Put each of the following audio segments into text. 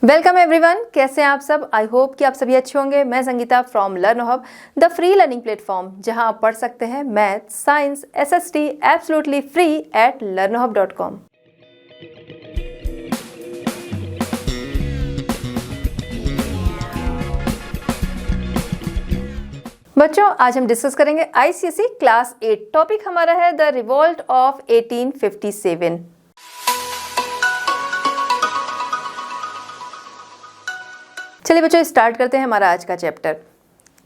Welcome everyone, कैसे हैं आप सब। आई होप कि आप सभी अच्छे होंगे। मैं Sangeeta from लर्नो hub, the free learning platform, जहां आप पढ़ सकते हैं math, science, SST absolutely free at learnohub.com। बच्चों, आज हम डिस्कस करेंगे आईसीएसई क्लास 8। टॉपिक हमारा है द रिवॉल्ट ऑफ 1857। चलिए बच्चों, स्टार्ट करते हैं हमारा आज का चैप्टर,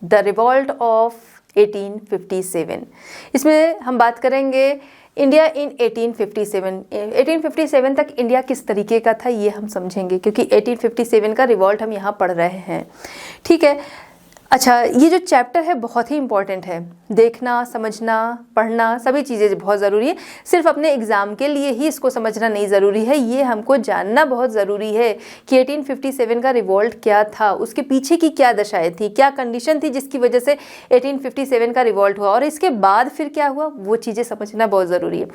द रिवॉल्ट ऑफ 1857। इसमें हम बात करेंगे इंडिया इन 1857। 1857 तक इंडिया किस तरीके का था ये हम समझेंगे, क्योंकि 1857 का रिवॉल्ट हम यहाँ पढ़ रहे हैं। ठीक है। अच्छा, ये जो चैप्टर है बहुत ही इंपॉर्टेंट है। देखना, समझना, पढ़ना सभी चीज़ें बहुत ज़रूरी है। सिर्फ अपने एग्ज़ाम के लिए ही इसको समझना नहीं ज़रूरी है, ये हमको जानना बहुत ज़रूरी है कि 1857 का रिवॉल्ट क्या था, उसके पीछे की क्या दशाएं थी, क्या कंडीशन थी जिसकी वजह से 1857 का रिवॉल्ट हुआ और इसके बाद फिर क्या हुआ, वो चीज़ें समझना बहुत ज़रूरी है।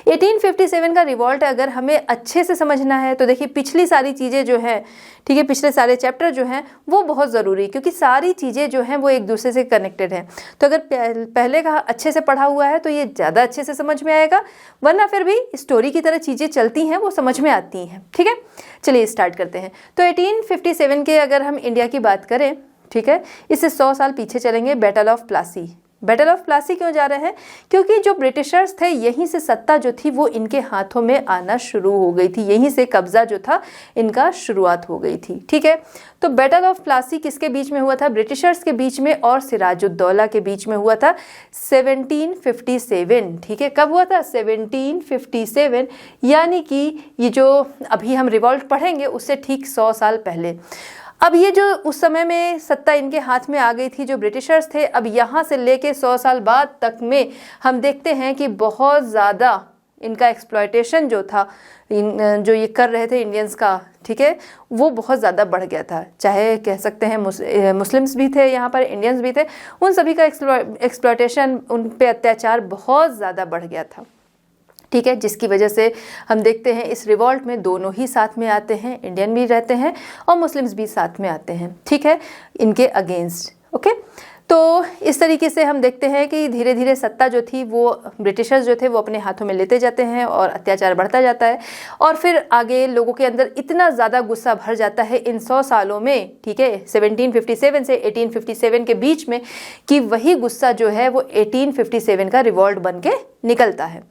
1857 का रिवॉल्ट अगर हमें अच्छे से समझना है तो देखिए पिछली सारी चीज़ें जो हैं, ठीक है, पिछले सारे चैप्टर जो हैं वो बहुत ज़रूरी है, क्योंकि सारी चीज़ें जो हैं वो एक दूसरे से कनेक्टेड हैं। तो अगर पहले का अच्छे से पढ़ा हुआ है तो ये ज़्यादा अच्छे से समझ में आएगा, वरना फिर भी स्टोरी की तरह चीज़ें चलती हैं, वो समझ में आती हैं। ठीक है, चलिए स्टार्ट करते हैं। तो 1857 के अगर हम इंडिया की बात करें, ठीक है, इससे 100 साल पीछे चलेंगे। Battle of Plassey. Battle of Plassey क्यों जा रहे हैं? क्योंकि जो ब्रिटिशर्स थे, यहीं से सत्ता जो थी वो इनके हाथों में आना शुरू हो गई थी, यहीं से कब्जा जो था इनका शुरुआत हो गई थी। ठीक है, तो बैटल ऑफ प्लासी किसके बीच में हुआ था? ब्रिटिशर्स के बीच में और सिराजुद्दौला के बीच में हुआ था 1757। ठीक है, कब हुआ था? 1757, यानी कि ये जो अभी हम रिवॉल्ट पढ़ेंगे उससे ठीक 100 साल पहले। अब ये जो उस समय में सत्ता इनके हाथ में आ गई थी, जो ब्रिटिशर्स थे, अब यहाँ से लेके 100 साल बाद तक में हम देखते हैं कि बहुत ज़्यादा इनका एक्सप्लॉयटेशन जो था, जो ये कर रहे थे इंडियंस का, ठीक है, वो बहुत ज़्यादा बढ़ गया था। चाहे कह सकते हैं मुस्लिम्स भी थे यहाँ पर, इंडियंस भी थे, उन सभी का एक्सप्लॉयटेशन, उन पे अत्याचार बहुत ज़्यादा बढ़ गया था। ठीक है, जिसकी वजह से हम देखते हैं इस रिवॉल्ट में दोनों ही साथ में आते हैं, इंडियन भी रहते हैं और मुस्लिम्स भी साथ में आते हैं। ठीक है, इनके अगेंस्ट। ओके, तो इस तरीके से हम देखते हैं कि धीरे धीरे सत्ता जो थी वो ब्रिटिशर्स जो थे वो अपने हाथों में लेते जाते हैं और अत्याचार बढ़ता जाता है, और फिर आगे लोगों के अंदर इतना ज़्यादा गुस्सा भर जाता है इन 100 सालों में, ठीक है, 1757 से 1857 के बीच में, कि वही गुस्सा जो है वो 1857 का रिवॉल्ट बन के निकलता है।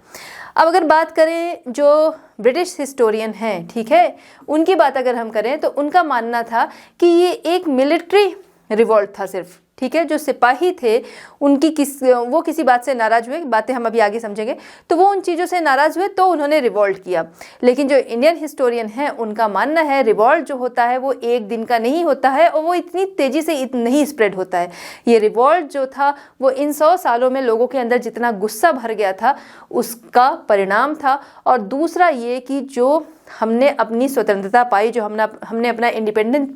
अब अगर बात करें जो ब्रिटिश हिस्टोरियन हैं, ठीक है, उनकी बात अगर हम करें तो उनका मानना था कि ये एक मिलिट्री रिवॉल्ट था सिर्फ। ठीक है, जो सिपाही थे उनकी वो किसी बात से नाराज़ हुए, बातें हम अभी आगे समझेंगे, तो वो उन चीज़ों से नाराज़ हुए तो उन्होंने रिवॉल्ट किया। लेकिन जो इंडियन हिस्टोरियन हैं उनका मानना है रिवॉल्ट जो होता है वो एक दिन का नहीं होता है और वो इतनी तेज़ी से नहीं स्प्रेड होता है। ये रिवॉल्ट जो था वो इन 100 सालों में लोगों के अंदर जितना गुस्सा भर गया था उसका परिणाम था। और दूसरा ये कि जो हमने अपनी स्वतंत्रता पाई, जो हमने अपना इंडिपेंडेंस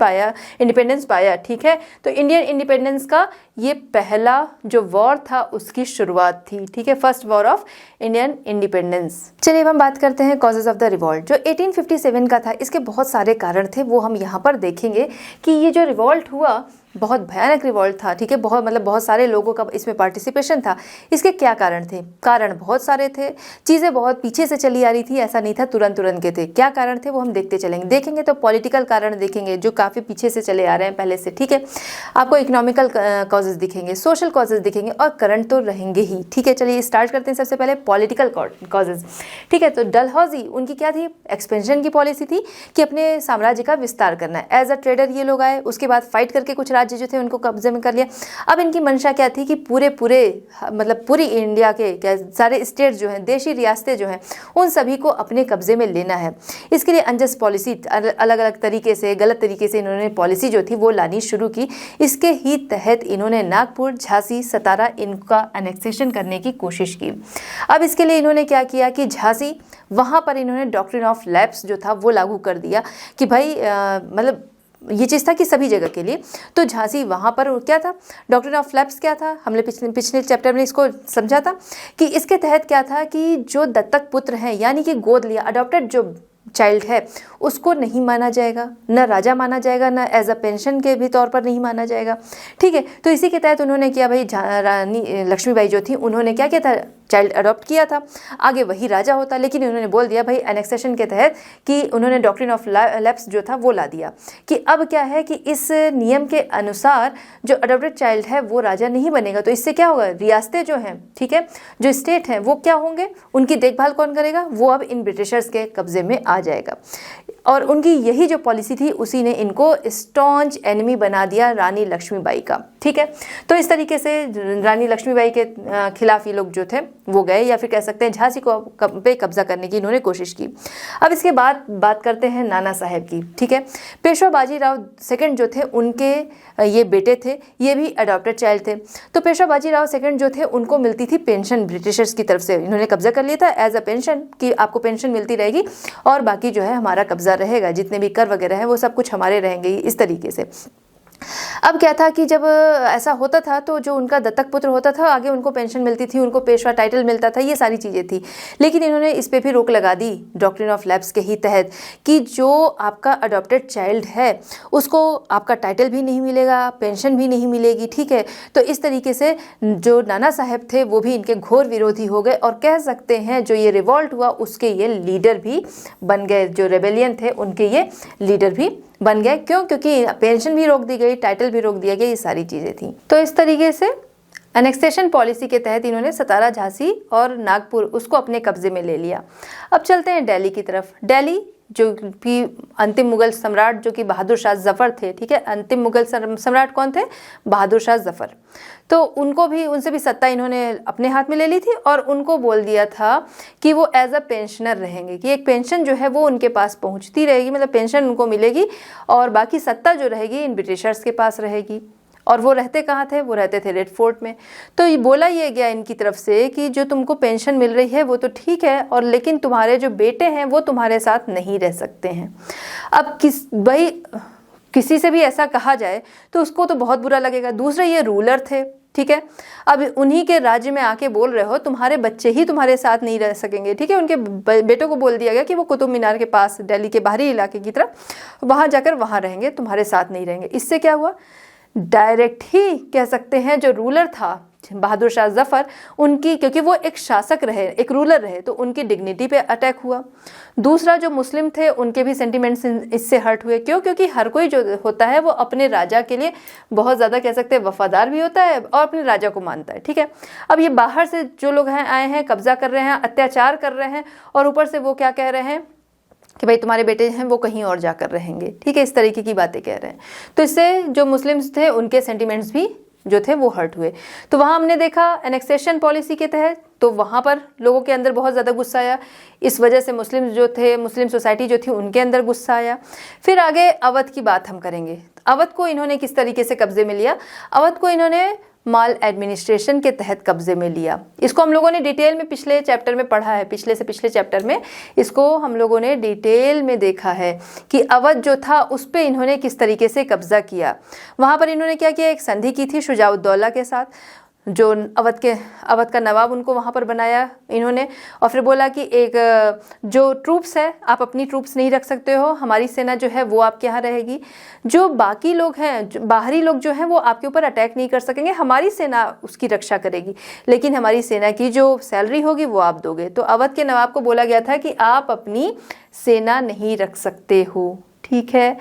पाया, ठीक है, तो इंडियन इंडिपेंडेंस का ये पहला जो वॉर था उसकी शुरुआत थी। ठीक है, first war of Indian independence. चलिए अब हम बात करते हैं कॉजेज ऑफ द रिवॉल्ट। जो 1857 का था, इसके बहुत सारे कारण थे, वो हम यहाँ पर देखेंगे कि ये जो रिवॉल्ट हुआ बहुत भयानक रिवॉल्ट था। ठीक है, बहुत सारे लोगों का इसमें पार्टिसिपेशन था। इसके क्या कारण थे? कारण बहुत सारे थे, चीज़ें बहुत पीछे से चली आ रही थी, ऐसा नहीं था तुरंत के थे। क्या कारण थे वो हम देखेंगे तो पॉलिटिकल कारण देखेंगे जो काफ़ी पीछे से चले आ रहे हैं पहले से। ठीक है, आपको इकोनॉमिकल कॉजेज दिखेंगे, सोशल कॉजेज दिखेंगे और करंट तो रहेंगे ही। ठीक है, चलिए स्टार्ट करते हैं सबसे पहले पॉलिटिकल कॉजेज। ठीक है, तो डलहौजी उनकी क्या थी? एक्सपेंशन की पॉलिसी थी कि अपने साम्राज्य का विस्तार करना है। एज अ ट्रेडर ये लोग आए, उसके बाद फाइट करके कुछ राज्य जो थे उनको कब्जे में कर लिया। अब इनकी मंशा क्या थी कि पूरी इंडिया के सारे स्टेट्स जो हैं, देशी रियासतें जो हैं, उन सभी को अपने कब्जे में लेना है। इसके लिए अनजस्ट पॉलिसी, अलग अलग तरीके से, गलत तरीके से इन्होंने पॉलिसी जो थी वो लानी शुरू की। इसके ही तहत इन्होंने नागपुर, झांसी, सतारा इनका एनेक्सेशन करने की कोशिश की। अब इसके लिए इन्होंने क्या किया कि झांसी, वहाँ पर इन्होंने डॉक्ट्रिन ऑफ लैप्स जो था वो लागू कर दिया कि भाई ये चीज़ था कि सभी जगह के लिए। तो झांसी, वहाँ पर क्या था? डॉक्ट्रिन ऑफ लैप्स क्या था? हमने पिछले चैप्टर में इसको समझा था कि इसके तहत क्या था कि जो दत्तक पुत्र हैं, यानी कि गोद लिया, अडॉप्टेड जो चाइल्ड है उसको नहीं माना जाएगा, ना राजा माना जाएगा, ना एज अ पेंशन के भी तौर पर नहीं माना जाएगा। ठीक है, तो इसी के तहत उन्होंने किया भाई, रानी लक्ष्मीबाई जो थी उन्होंने क्या किया था, चाइल्ड अडॉप्ट किया था। आगे वही राजा होता, लेकिन उन्होंने बोल दिया भाई एनेक्सेशन के तहत कि उन्होंने डॉक्ट्रिन ऑफ लैप्स जो था वो ला दिया कि अब क्या है कि इस नियम के अनुसार जो अडॉप्टेड चाइल्ड है वो राजा नहीं बनेगा। तो इससे क्या होगा, रियासतें जो हैं, ठीक है, जो स्टेट हैं वो क्या होंगे, उनकी देखभाल कौन करेगा, वो अब इन ब्रिटिशर्स के कब्जे में आ जाएगा। और उनकी यही जो पॉलिसी थी उसी ने इनको स्टॉन्च एनिमी बना दिया रानी लक्ष्मीबाई का। ठीक है, तो इस तरीके से रानी लक्ष्मीबाई के खिलाफ ये लोग जो थे वो गए, या फिर कह सकते हैं झांसी को पे कब्जा करने की इन्होंने कोशिश की। अब इसके बाद बात करते हैं नाना साहेब की। ठीक है, पेशवा बाजीराव सेकंड जो थे उनके ये बेटे थे, ये भी अडॉप्टेड चाइल्ड थे। तो पेशवा बाजीराव सेकंड जो थे उनको मिलती थी पेंशन ब्रिटिशर्स की तरफ से, इन्होंने कब्जा कर लिया था एज अ पेंशन कि आपको पेंशन मिलती रहेगी और बाकी जो है हमारा कब्जा रहेगा, जितने भी कर वगैरह है वो सब कुछ हमारे रहेंगे, इस तरीके से। अब क्या था कि जब ऐसा होता था तो जो उनका दत्तक पुत्र होता था आगे उनको पेंशन मिलती थी, उनको पेशवा टाइटल मिलता था, ये सारी चीज़ें थी। लेकिन इन्होंने इस पे भी रोक लगा दी डॉक्ट्रिन ऑफ लैप्स के ही तहत कि जो आपका अडॉप्टेड चाइल्ड है उसको आपका टाइटल भी नहीं मिलेगा, पेंशन भी नहीं मिलेगी। ठीक है, तो इस तरीके से जो नाना साहेब थे वो भी इनके घोर विरोधी हो गए और कह सकते हैं जो ये रिवॉल्ट हुआ उसके ये लीडर भी बन गए, जो रेबेलियन थे उनके ये लीडर भी बन गए। क्यों? क्योंकि पेंशन भी रोक दी गई, टाइटल भी रोक दिया गया, ये सारी चीज़ें थी। तो इस तरीके से एनेक्सेशन पॉलिसी के तहत इन्होंने सतारा, झांसी और नागपुर उसको अपने कब्जे में ले लिया। अब चलते हैं दिल्ली की तरफ। दिल्ली जो कि अंतिम मुगल सम्राट जो कि बहादुर शाह जफ़र थे, ठीक है, अंतिम मुगल सम्राट कौन थे? बहादुर शाह जफ़र। तो उनको भी, उनसे भी सत्ता इन्होंने अपने हाथ में ले ली थी और उनको बोल दिया था कि वो एज अ पेंशनर रहेंगे, कि एक पेंशन जो है वो उनके पास पहुंचती रहेगी, मतलब पेंशन उनको मिलेगी और बाकी सत्ता जो रहेगी इन ब्रिटिशर्स के पास रहेगी। और वो रहते कहाँ थे? वो रहते थे रेड फोर्ट में। तो ये बोला ये गया इनकी तरफ से कि जो तुमको पेंशन मिल रही है वो तो ठीक है, और लेकिन तुम्हारे जो बेटे हैं वो तुम्हारे साथ नहीं रह सकते हैं। अब किसी से भी ऐसा कहा जाए तो उसको तो बहुत बुरा लगेगा। दूसरे ये रूलर थे, ठीक है, अब उन्हीं के राज्य में आके बोल रहे हो तुम्हारे बच्चे ही तुम्हारे साथ नहीं रह सकेंगे। ठीक है, उनके बेटों को बोल दिया गया कि वो कुतुब मीनार के पास दिल्ली के बाहरी इलाके की तरफ वहाँ जाकर वहाँ रहेंगे, तुम्हारे साथ नहीं रहेंगे। इससे क्या हुआ? डायरेक्ट ही कह सकते हैं जो रूलर था बहादुर शाह जफ़र, उनकी, क्योंकि वो एक शासक रहे, एक रूलर रहे, तो उनकी डिग्निटी पे अटैक हुआ। दूसरा जो मुस्लिम थे उनके भी सेंटिमेंट्स इससे हर्ट हुए। क्यों? क्योंकि हर कोई जो होता है वो अपने राजा के लिए बहुत ज़्यादा कह सकते हैं वफादार भी होता है और अपने राजा को मानता है। ठीक है, अब ये बाहर से जो लोग हैं आए हैं, कब्जा कर रहे हैं, अत्याचार कर रहे हैं, और ऊपर से वो क्या कह रहे हैं कि भाई तुम्हारे बेटे हैं वो कहीं और जाकर रहेंगे। ठीक है, इस तरीके की बातें कह रहे हैं। तो इससे जो मुस्लिम्स थे उनके सेंटिमेंट्स भी जो थे वो हर्ट हुए। तो वहाँ हमने देखा एनेक्सेशन पॉलिसी के तहत, तो वहाँ पर लोगों के अंदर बहुत ज़्यादा गुस्सा आया। इस वजह से मुस्लिम जो थे, मुस्लिम सोसाइटी जो थी उनके अंदर गुस्सा आया। फिर आगे अवध की बात हम करेंगे। अवध को इन्होंने किस तरीके से कब्जे में लिया? अवध को इन्होंने माल एडमिनिस्ट्रेशन के तहत कब्जे में लिया। इसको हम लोगों ने डिटेल में पिछले चैप्टर में पढ़ा है, पिछले से पिछले चैप्टर में इसको हम लोगों ने डिटेल में देखा है कि अवध जो था उस पे इन्होंने किस तरीके से कब्जा किया। वहाँ पर इन्होंने क्या किया? एक संधि की थी शुजाउद्दौला के साथ, जो अवध का नवाब उनको वहाँ पर बनाया इन्होंने, और फिर बोला कि एक जो ट्रूप्स है आप अपनी ट्रूप्स नहीं रख सकते हो, हमारी सेना जो है वो आपके यहाँ रहेगी, जो बाकी लोग हैं, जो बाहरी लोग जो हैं वो आपके ऊपर अटैक नहीं कर सकेंगे, हमारी सेना उसकी रक्षा करेगी, लेकिन हमारी सेना की जो सैलरी होगी वो आप दोगे। तो अवध के नवाब को बोला गया था कि आप अपनी सेना नहीं रख सकते हो। ठीक है,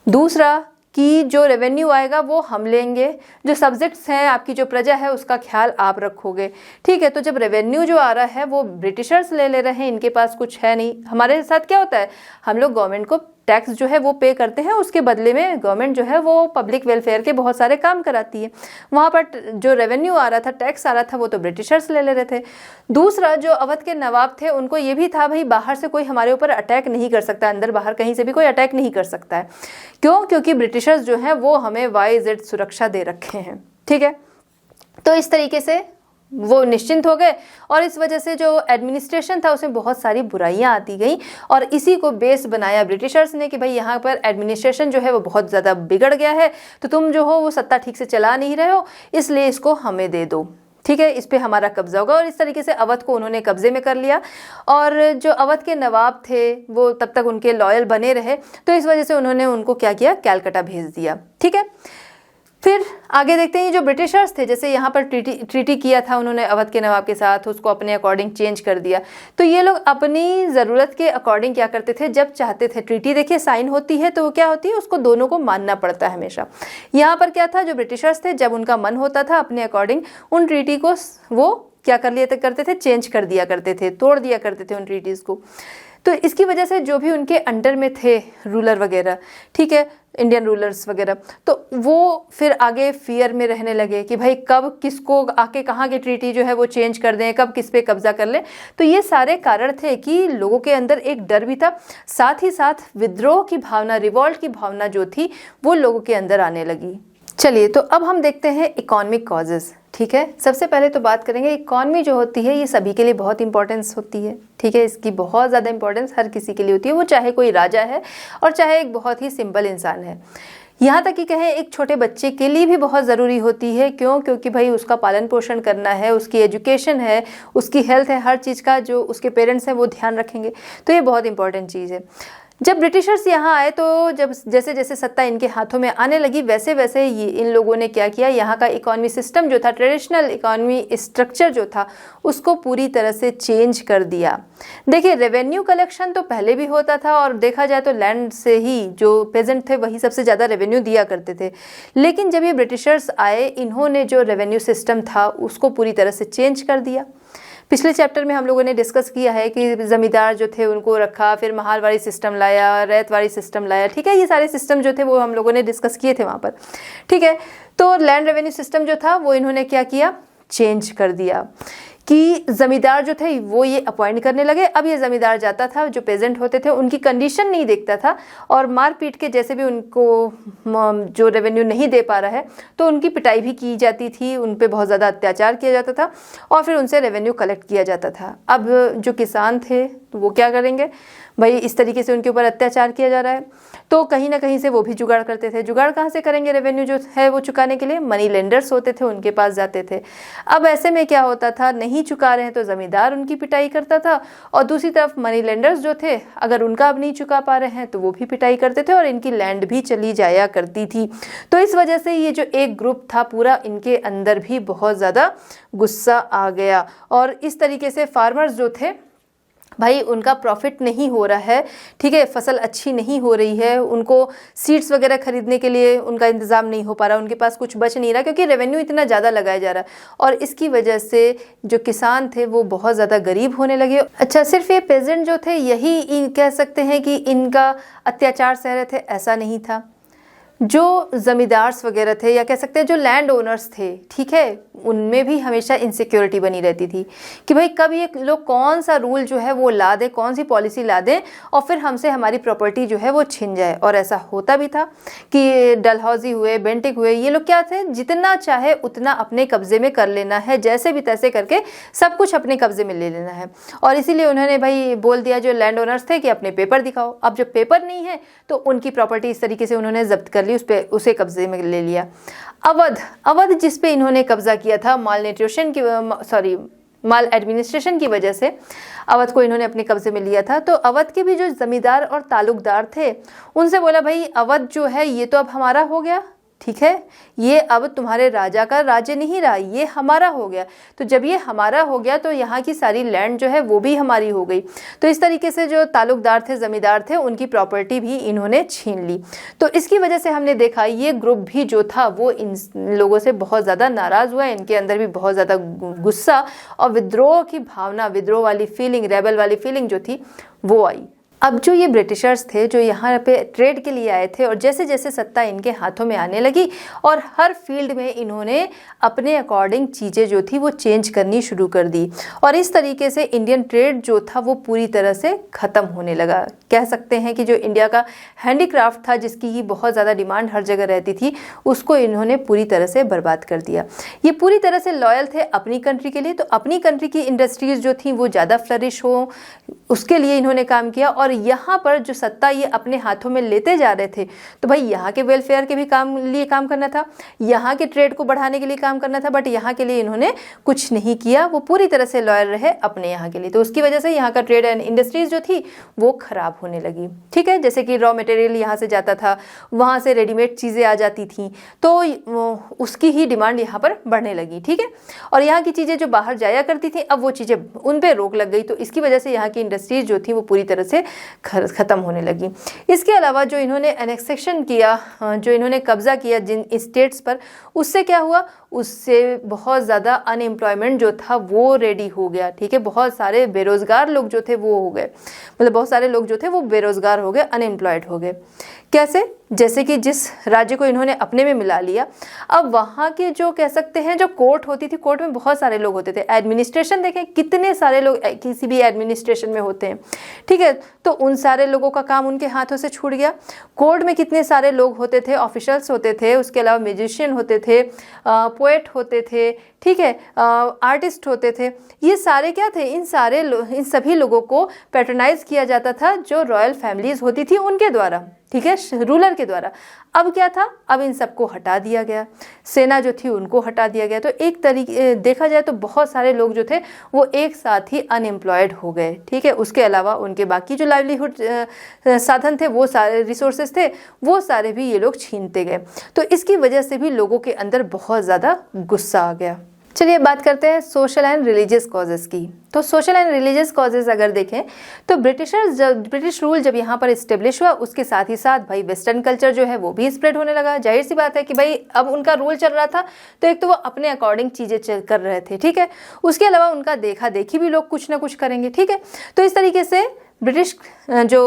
दूसरा कि जो रेवेन्यू आएगा वो हम लेंगे, जो सब्जेक्ट्स हैं, आपकी जो प्रजा है उसका ख्याल आप रखोगे। ठीक है, तो जब रेवेन्यू जो आ रहा है वो ब्रिटिशर्स ले रहे हैं, इनके पास कुछ है नहीं। हमारे साथ क्या होता है, हम लोग गवर्नमेंट को टैक्स जो है वो पे करते हैं, उसके बदले में गवर्नमेंट जो है वो पब्लिक वेलफेयर के बहुत सारे काम कराती है। वहाँ पर जो रेवेन्यू आ रहा था, टैक्स आ रहा था, वो तो ब्रिटिशर्स ले रहे थे। दूसरा जो अवध के नवाब थे उनको ये भी था भाई बाहर से कोई हमारे ऊपर अटैक नहीं कर सकता, अंदर बाहर कहीं से भी कोई अटैक नहीं कर सकता है। क्यों? क्योंकि ब्रिटिशर्स जो हैं वो हमें YZ सुरक्षा दे रखे हैं। ठीक है, तो इस तरीके से वो निश्चिंत हो गए, और इस वजह से जो एडमिनिस्ट्रेशन था उसमें बहुत सारी बुराइयां आती गई, और इसी को बेस बनाया ब्रिटिशर्स ने कि भाई यहाँ पर एडमिनिस्ट्रेशन जो है वो बहुत ज़्यादा बिगड़ गया है, तो तुम जो हो वो सत्ता ठीक से चला नहीं रहे हो, इसलिए इसको हमें दे दो। ठीक है, इस पे हमारा कब्जा होगा। और इस तरीके से अवध को उन्होंने कब्जे में कर लिया और जो अवध के नवाब थे वो तब तक उनके लॉयल बने रहे, तो इस वजह से उन्होंने उनको क्या किया, कलकत्ता भेज दिया। ठीक है, फिर आगे देखते हैं जो ब्रिटिशर्स थे, जैसे यहाँ पर ट्रीटी किया था उन्होंने अवध के नवाब के साथ, उसको अपने अकॉर्डिंग चेंज कर दिया। तो ये लोग अपनी ज़रूरत के अकॉर्डिंग क्या करते थे, जब चाहते थे, ट्रीटी देखिए साइन होती है तो वो क्या होती है, उसको दोनों को मानना पड़ता है हमेशा। यहाँ पर क्या था, जो ब्रिटिशर्स थे जब उनका मन होता था अपने अकॉर्डिंग उन ट्रीटी को वो क्या कर लिया करते थे, चेंज कर दिया करते थे, तोड़ दिया करते थे उन ट्रीटीज़ को। तो इसकी वजह से जो भी उनके अंडर में थे रूलर वगैरह, ठीक है, इंडियन रूलर्स वगैरह, तो वो फिर आगे फियर में रहने लगे कि भाई कब किसको आके कहाँ की ट्रीटी जो है वो चेंज कर दें, कब किस पे कब्जा कर लें। तो ये सारे कारण थे कि लोगों के अंदर एक डर भी था, साथ ही साथ विद्रोह की भावना, रिवॉल्ट की भावना जो थी वो लोगों के अंदर आने लगी। चलिए, तो अब हम देखते हैं इकोनॉमिक कॉजेज़। ठीक है, सबसे पहले तो बात करेंगे इकॉनमी जो होती है ये सभी के लिए बहुत इंपॉर्टेंस होती है। ठीक है, इसकी बहुत ज़्यादा इंपॉर्टेंस हर किसी के लिए होती है, वो चाहे कोई राजा है और चाहे एक बहुत ही सिंपल इंसान है। यहाँ तक कि कहें एक छोटे बच्चे के लिए भी बहुत ज़रूरी होती है। क्यों? क्योंकि भाई उसका पालन पोषण करना है, उसकी एजुकेशन है, उसकी हेल्थ है, हर चीज़ का जो उसके पेरेंट्स हैं वो ध्यान रखेंगे। तो ये बहुत इंपॉर्टेंट चीज़ है। जब ब्रिटिशर्स यहाँ आए तो जब जैसे जैसे सत्ता इनके हाथों में आने लगी वैसे वैसे ये इन लोगों ने क्या किया, यहाँ का इकॉनमी सिस्टम जो था, ट्रेडिशनल इकॉनमी स्ट्रक्चर जो था उसको पूरी तरह से चेंज कर दिया। देखिए, रेवेन्यू कलेक्शन तो पहले भी होता था और देखा जाए तो लैंड से ही जो पेजेंट थे वही सबसे ज़्यादा रेवेन्यू दिया करते थे। लेकिन जब ये ब्रिटिशर्स आए इन्होंने जो रेवेन्यू सिस्टम था उसको पूरी तरह से चेंज कर दिया। पिछले चैप्टर में हम लोगों ने डिस्कस किया है कि ज़मींदार जो थे उनको रखा, फिर महालवाड़ी सिस्टम लाया, रैयतवाड़ी सिस्टम लाया। ठीक है, ये सारे सिस्टम जो थे वो हम लोगों ने डिस्कस किए थे वहाँ पर। ठीक है, तो लैंड रेवेन्यू सिस्टम जो था वो इन्होंने क्या किया, चेंज कर दिया कि ज़मींदार जो थे वो ये अपॉइंट करने लगे। अब ये ज़मींदार जाता था, जो पेजेंट होते थे उनकी कंडीशन नहीं देखता था और मार पीट के जैसे भी उनको जो रेवेन्यू नहीं दे पा रहा है तो उनकी पिटाई भी की जाती थी, उन पे बहुत ज़्यादा अत्याचार किया जाता था और फिर उनसे रेवेन्यू कलेक्ट किया जाता था। अब जो किसान थे तो वो क्या करेंगे, भाई इस तरीके से उनके ऊपर अत्याचार किया जा रहा है तो कहीं ना कहीं से वो भी जुगाड़ करते थे। जुगाड़ कहाँ से करेंगे रेवेन्यू जो है वो चुकाने के लिए? मनी लेंडर्स होते थे, उनके पास जाते थे। अब ऐसे में क्या होता था, नहीं चुका रहे हैं तो ज़मींदार उनकी पिटाई करता था और दूसरी तरफ मनी लेंडर्स जो थे अगर उनका अब नहीं चुका पा रहे हैं तो वो भी पिटाई करते थे और इनकी लैंड भी चली जाया करती थी। तो इस वजह से ये जो एक ग्रुप था पूरा, इनके अंदर भी बहुत ज़्यादा गुस्सा आ गया और इस तरीके से फार्मर्स जो थे भाई उनका प्रॉफिट नहीं हो रहा है। ठीक है, फसल अच्छी नहीं हो रही है, उनको सीड्स वगैरह खरीदने के लिए उनका इंतज़ाम नहीं हो पा रहा, उनके पास कुछ बच नहीं रहा क्योंकि रेवेन्यू इतना ज़्यादा लगाया जा रहा है और इसकी वजह से जो किसान थे वो बहुत ज़्यादा गरीब होने लगे। अच्छा, सिर्फ ये पेजेंट जो थे यही कह सकते हैं कि इनका अत्याचार सह रहे थे, ऐसा नहीं था। जो ज़मींदार्स वगैरह थे या कह सकते हैं जो लैंड ओनर्स थे, ठीक है, उनमें भी हमेशा इनसिक्योरिटी बनी रहती थी कि भाई कब ये लोग कौन सा रूल जो है वो ला दें, कौन सी पॉलिसी ला दें और फिर हमसे हमारी प्रॉपर्टी जो है वो छिन जाए। और ऐसा होता भी था कि डलहौजी हुए, बेंटिक हुए, ये लोग क्या थे, जितना चाहे उतना अपने कब्जे में कर लेना है, जैसे भी तैसे करके सब कुछ अपने कब्जे में ले लेना है। और इसीलिए उन्होंने भाई बोल दिया जो लैंड ओनर्स थे कि अपने पेपर दिखाओ। अब जब पेपर नहीं है तो उनकी प्रॉपर्टी इस तरीके से उन्होंने जब्त कर ली, उसे कब्जे में ले लिया। अवध जिस पे इन्होंने कब्जा किया था माल एडमिनिस्ट्रेशन की वजह से अवध को इन्होंने अपने कब्जे में लिया था। तो अवध के भी जो जमींदार और तालुकदार थे उनसे बोला भाई अवध जो है ये तो अब हमारा हो गया, ठीक है, ये अब तुम्हारे राजा का राज्य नहीं रहा, ये हमारा हो गया। तो जब ये हमारा हो गया तो यहाँ की सारी लैंड जो है वो भी हमारी हो गई। तो इस तरीके से जो तालुकदार थे, ज़मींदार थे, उनकी प्रॉपर्टी भी इन्होंने छीन ली। तो इसकी वजह से हमने देखा ये ग्रुप भी जो था वो इन लोगों से बहुत ज़्यादा नाराज़ हुआ, इनके अंदर भी बहुत ज़्यादा गुस्सा और विद्रोह की भावना, विद्रोह वाली फीलिंग, रेबल वाली फीलिंग जो थी वो आई। अब जो ये ब्रिटिशर्स थे जो यहाँ पे ट्रेड के लिए आए थे और जैसे जैसे सत्ता इनके हाथों में आने लगी और हर फील्ड में इन्होंने अपने अकॉर्डिंग चीज़ें जो थी वो चेंज करनी शुरू कर दी और इस तरीके से इंडियन ट्रेड जो था वो पूरी तरह से ख़त्म होने लगा। कह सकते हैं कि जो इंडिया का हैंडीक्राफ्ट था जिसकी की बहुत ज़्यादा डिमांड हर जगह रहती थी उसको इन्होंने पूरी तरह से बर्बाद कर दिया। ये पूरी तरह से लॉयल थे अपनी कंट्री के लिए, तो अपनी कंट्री की इंडस्ट्रीज़ जो थी वो ज़्यादा फ्लरिश हो उसके लिए इन्होंने काम किया और और यहाँ पर जो सत्ता ये अपने हाथों में लेते जा रहे थे, तो भाई यहाँ के वेलफेयर के भी काम करना था, यहाँ के ट्रेड को बढ़ाने के लिए काम करना था, बट यहाँ के लिए इन्होंने कुछ नहीं किया। वो पूरी तरह से लॉयल रहे अपने यहाँ के लिए। तो उसकी वजह से यहाँ का ट्रेड एंड इंडस्ट्रीज जो थी वो खराब होने लगी। ठीक है, जैसे कि रॉ मटेरियल यहाँ से जाता था, वहाँ से रेडीमेड चीज़ें आ जाती थी, तो उसकी ही डिमांड यहाँ पर बढ़ने लगी। ठीक है, और यहाँ की चीज़ें जो बाहर जाया करती थी, अब वो चीज़ें उन पर रोक लग गई। तो इसकी वजह से यहाँ की इंडस्ट्रीज जो थी वो पूरी तरह से ख़त्म होने लगी। इसके अलावा जो इन्होंने एनेक्सेशन किया, जो इन्होंने कब्जा किया जिन स्टेट्स पर, उससे क्या हुआ, उससे बहुत ज़्यादा अनएम्प्लॉयमेंट जो था वो रेडी हो गया। ठीक है, बहुत सारे बेरोज़गार लोग जो थे वो हो गए, मतलब बहुत सारे लोग जो थे वो बेरोज़गार हो गए, अनएम्प्लॉयड हो गए। कैसे? जैसे कि जिस राज्य को इन्होंने अपने में मिला लिया, अब वहाँ के जो कह सकते हैं जो कोर्ट होती थी, कोर्ट में बहुत सारे लोग होते थे। एडमिनिस्ट्रेशन देखें, कितने सारे लोग किसी भी एडमिनिस्ट्रेशन में होते हैं। ठीक है, तो उन सारे लोगों का काम उनके हाथों से छूट गया। कोर्ट में कितने सारे लोग होते थे, ऑफिशियल्स होते थे, उसके अलावा म्यूजिशियन होते थे, पोएट होते थे, ठीक है, आर्टिस्ट होते थे। ये सारे क्या थे, इन सभी लोगों को पैट्रोनाइज किया जाता था जो रॉयल फैमिलीज होती थी उनके द्वारा। ठीक है, रूलर के द्वारा। अब क्या था, अब इन सबको हटा दिया गया, सेना जो थी उनको हटा दिया गया। तो एक तरीके देखा जाए तो बहुत सारे लोग जो थे वो एक साथ ही अनएम्प्लॉयड हो गए। ठीक है, उसके अलावा उनके बाकी जो लाइवलीहुड साधन थे, वो सारे रिसोर्सेज थे, वो सारे भी ये लोग छीनते गए। तो इसकी वजह से भी लोगों के अंदर बहुत ज़्यादा गुस्सा आ गया। चलिए बात करते हैं सोशल एंड रिलीजियस कॉजेज़ की। तो सोशल एंड रिलीजियस कॉजेज़ अगर देखें तो ब्रिटिश रूल जब यहाँ पर इस्टेब्लिश हुआ, उसके साथ ही साथ भाई वेस्टर्न कल्चर जो है वो भी स्प्रेड होने लगा। जाहिर सी बात है कि भाई अब उनका रूल चल रहा था, तो एक तो वो अपने अकॉर्डिंग चीज़ें कर रहे थे। ठीक है, उसके अलावा उनका देखा देखी भी लोग कुछ ना कुछ करेंगे। ठीक है, तो इस तरीके से ब्रिटिश जो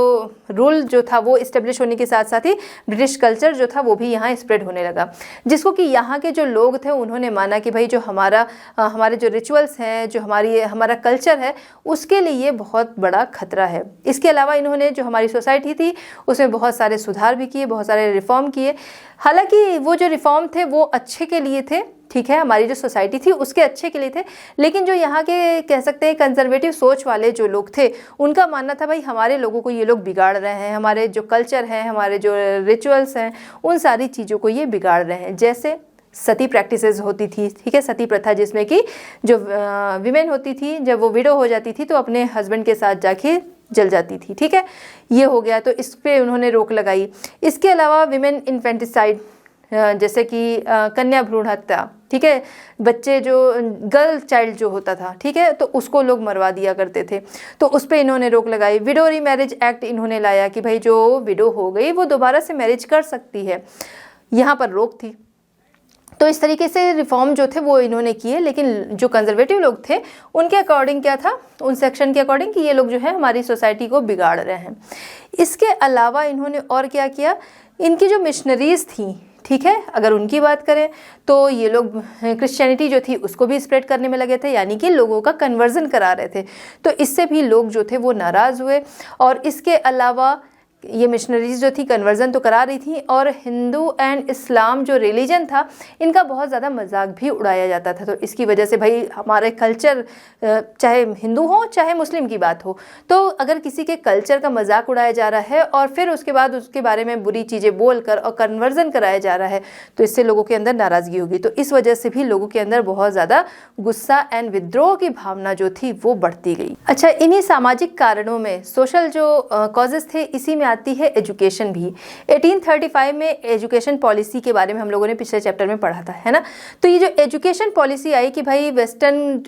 रूल जो था वो इस्टेब्लिश होने के साथ साथ ही ब्रिटिश कल्चर जो था वो भी यहाँ स्प्रेड होने लगा, जिसको कि यहाँ के जो लोग थे उन्होंने माना कि भाई जो हमारे जो रिचुअल्स हैं, जो हमारा कल्चर है, उसके लिए बहुत बड़ा खतरा है। इसके अलावा इन्होंने जो हमारी सोसाइटी थी उसमें बहुत सारे सुधार भी किए, बहुत सारे रिफॉर्म किए। हालांकि वो जो रिफॉर्म थे वो अच्छे के लिए थे। ठीक है, हमारी जो सोसाइटी थी उसके अच्छे के लिए थे, लेकिन जो यहाँ के कह सकते हैं कंजर्वेटिव सोच वाले जो लोग थे, उनका मानना था भाई हमारे लोगों को ये लोग बिगाड़ रहे हैं, हमारे जो कल्चर हैं, हमारे जो रिचुअल्स हैं, उन सारी चीज़ों को ये बिगाड़ रहे हैं। जैसे सती प्रैक्टिसेस होती थी। ठीक है, सती प्रथा, जिसमें कि जो विमेन होती थी जब वो विडो हो जाती थी तो अपने हस्बैंड के साथ जाके जल जाती थी। ठीक है, ये हो गया, तो इस पे उन्होंने रोक लगाई। इसके अलावा विमेन इन्फेंटिसाइड, जैसे कि कन्या भ्रूण हत्या, ठीक है, बच्चे जो गर्ल चाइल्ड जो होता था, ठीक है, तो उसको लोग मरवा दिया करते थे, तो उस पर इन्होंने रोक लगाई। विडो रीमैरिज एक्ट इन्होंने लाया कि भाई जो विडो हो गई वो दोबारा से मैरिज कर सकती है, यहाँ पर रोक थी। तो इस तरीके से रिफॉर्म जो थे वो इन्होंने किए, लेकिन जो कंजर्वेटिव लोग थे उनके अकॉर्डिंग क्या था, उन सेक्शन के अकॉर्डिंग कि ये लोग जो है हमारी सोसाइटी को बिगाड़ रहे हैं। इसके अलावा इन्होंने और क्या किया, इनकी जो मिशनरीज थी, ठीक है, अगर उनकी बात करें तो ये लोग क्रिश्चियनिटी जो थी उसको भी स्प्रेड करने में लगे थे, यानी कि लोगों का कन्वर्जन करा रहे थे। तो इससे भी लोग जो थे वो नाराज़ हुए। और इसके अलावा ये मिशनरीज जो थी कन्वर्जन तो करा रही थी, और हिंदू एंड इस्लाम जो रिलीजन था इनका बहुत ज़्यादा मजाक भी उड़ाया जाता था। तो इसकी वजह से भाई हमारे कल्चर, चाहे हिंदू हो चाहे मुस्लिम की बात हो, तो अगर किसी के कल्चर का मजाक उड़ाया जा रहा है और फिर उसके बाद उसके बारे में बुरी चीज़ें बोलकर और कन्वर्जन कराया जा रहा है, तो इससे लोगों के अंदर नाराज़गी होगी। तो इस वजह से भी लोगों के अंदर बहुत ज़्यादा गुस्सा एंड विद्रोह की भावना जो थी वो बढ़ती गई। अच्छा, इन्हीं सामाजिक कारणों में सोशल जो कॉजेज़ थे, इसी में आती है एजुकेशन भी। 1835 में एजुकेशन पॉलिसी के बारे में हम लोगों ने पिछले चैप्टर में पढ़ा था, है ना। तो ये जो एजुकेशन पॉलिसी आई कि भाई वेस्टर्न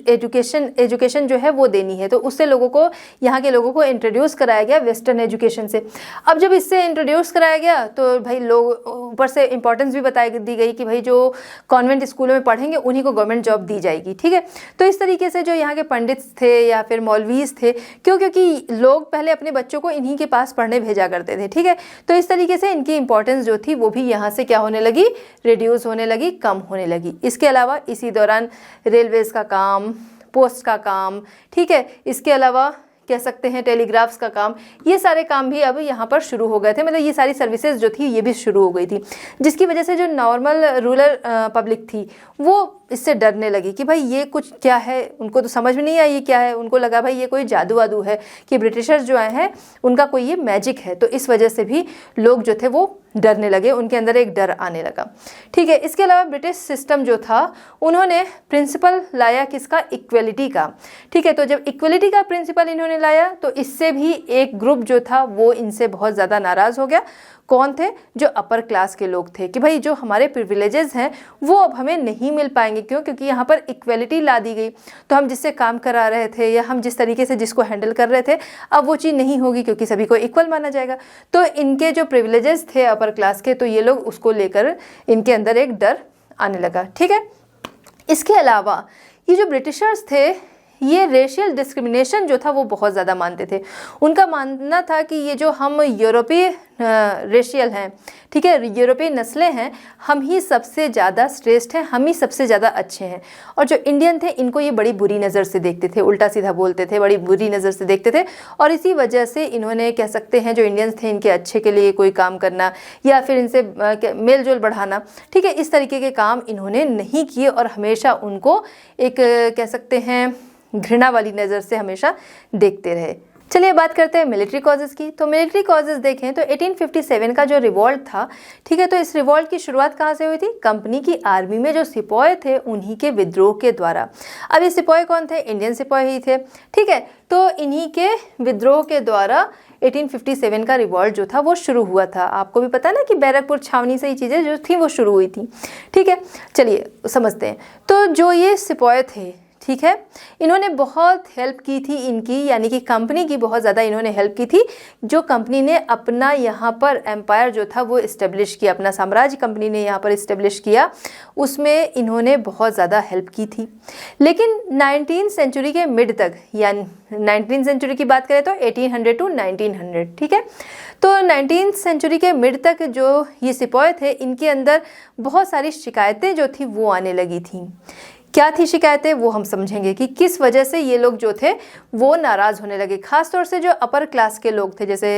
एजुकेशन जो है वो देनी है, तो उससे लोगों को, यहाँ के लोगों को इंट्रोड्यूस कराया गया वेस्टर्न एजुकेशन से। अब जब इससे इंट्रोड्यूस कराया गया तो भाई लोग ऊपर से इंपॉर्टेंस भी दी गई कि भाई जो कॉन्वेंट स्कूलों में पढ़ेंगे उन्हीं को गवर्नमेंट जॉब दी जाएगी। ठीक है, तो इस तरीके से जो यहाँ के पंडित थे या फिर मौलवीज थे, क्योंकि लोग पहले अपने बच्चों को इन्हीं के पास पढ़ने भेजा करते थे। ठीक है, तो इस तरीके से इनकी इंपॉर्टेंस जो थी वो भी यहाँ से क्या होने लगी, रिड्यूस होने लगी, कम होने लगी। इसके अलावा इसी दौरान रेलवेज का काम, पोस्ट का काम, ठीक है, इसके अलावा कह सकते हैं टेलीग्राफ्स का काम, ये सारे काम भी अब यहाँ पर शुरू हो गए थे। मतलब ये सारी सर्विसेज जो थी ये भी शुरू हो गई थी, जिसकी वजह से जो नॉर्मल रूरल पब्लिक थी वो इससे डरने लगी कि भाई ये कुछ क्या है, उनको तो समझ में नहीं आई ये क्या है। उनको लगा भाई ये कोई जादू वादू है कि ब्रिटिशर्स जो आए हैं उनका कोई ये मैजिक है। तो इस वजह से भी लोग जो थे वो डरने लगे, उनके अंदर एक डर आने लगा। ठीक है, इसके अलावा ब्रिटिश सिस्टम जो था उन्होंने प्रिंसिपल लाया किसका, इक्वलिटी का। ठीक है, तो जब इक्वलिटी का प्रिंसिपल इन्होंने लाया तो इससे भी एक ग्रुप जो था वो इनसे बहुत ज़्यादा नाराज़ हो गया। कौन थे, जो अपर क्लास के लोग थे कि भाई जो हमारे प्रिविलेजेस हैं वो अब हमें नहीं मिल पाएंगे। क्यों, क्योंकि यहाँ पर इक्वलिटी ला दी गई, तो हम जिससे काम करा रहे थे या हम जिस तरीके से जिसको हैंडल कर रहे थे अब वो चीज़ नहीं होगी क्योंकि सभी को इक्वल माना जाएगा। तो इनके जो प्रिविलेजेस थे अपर क्लास के, तो ये लोग उसको लेकर इनके अंदर एक डर आने लगा। ठीक है, इसके अलावा ये जो ब्रिटिशर्स थे ये रेशियल डिस्क्रिमिनेशन जो था वो बहुत ज़्यादा मानते थे। उनका मानना था कि ये जो हम यूरोपीय रेशियल हैं, ठीक है, यूरोपीय नस्लें हैं, हम ही सबसे ज़्यादा श्रेष्ठ हैं, हम ही सबसे ज़्यादा अच्छे हैं। और जो इंडियन थे इनको ये बड़ी बुरी नज़र से देखते थे, उल्टा सीधा बोलते थे, बड़ी बुरी नज़र से देखते थे। और इसी वजह से इन्होंने कह सकते हैं जो इंडियंस थे इनके अच्छे के लिए कोई काम करना या फिर इनसे मेल जोल बढ़ाना, ठीक है, इस तरीके के काम इन्होंने नहीं किए और हमेशा उनको एक कह सकते हैं घृणा वाली नज़र से हमेशा देखते रहे। चलिए बात करते हैं मिलिट्री कॉजेज़ की। तो मिलिट्री कॉजेज़ देखें तो 1857 का जो रिवॉल्ट था, ठीक है, तो इस रिवॉल्ट की शुरुआत कहाँ से हुई थी, कंपनी की आर्मी में जो सिपाही थे उन्हीं के विद्रोह के द्वारा। अब ये सिपाही कौन थे, इंडियन सिपाही ही थे। ठीक है, तो इन्हीं के विद्रोह के द्वारा 1857 का रिवॉल्ट जो था वो शुरू हुआ था। आपको भी पता है ना कि बैरकपुर छावनी से ही चीज़ें जो थी वो शुरू हुई थी। ठीक है, चलिए समझते हैं। तो जो ये सिपाही थे, ठीक है, इन्होंने बहुत हेल्प की थी इनकी, यानी कि कंपनी की बहुत ज़्यादा इन्होंने हेल्प की थी। जो कंपनी ने अपना यहाँ पर एम्पायर जो था वो इस्टेब्लिश किया, अपना साम्राज्य कंपनी ने यहाँ पर इस्टेब्लिश किया, उसमें इन्होंने बहुत ज़्यादा हेल्प की थी। लेकिन 19th सेंचुरी के मिड तक, यानी 19th सेंचुरी की बात करें तो 1800 to 1900, ठीक है, तो 19th सेंचुरी के मिड तक जो ये सिपाही थे इनके अंदर बहुत सारी शिकायतें जो थी वो आने लगी थी। क्या थी शिकायतें, वो हम समझेंगे कि किस वजह से ये लोग जो थे वो नाराज़ होने लगे। ख़ास तौर से जो अपर क्लास के लोग थे, जैसे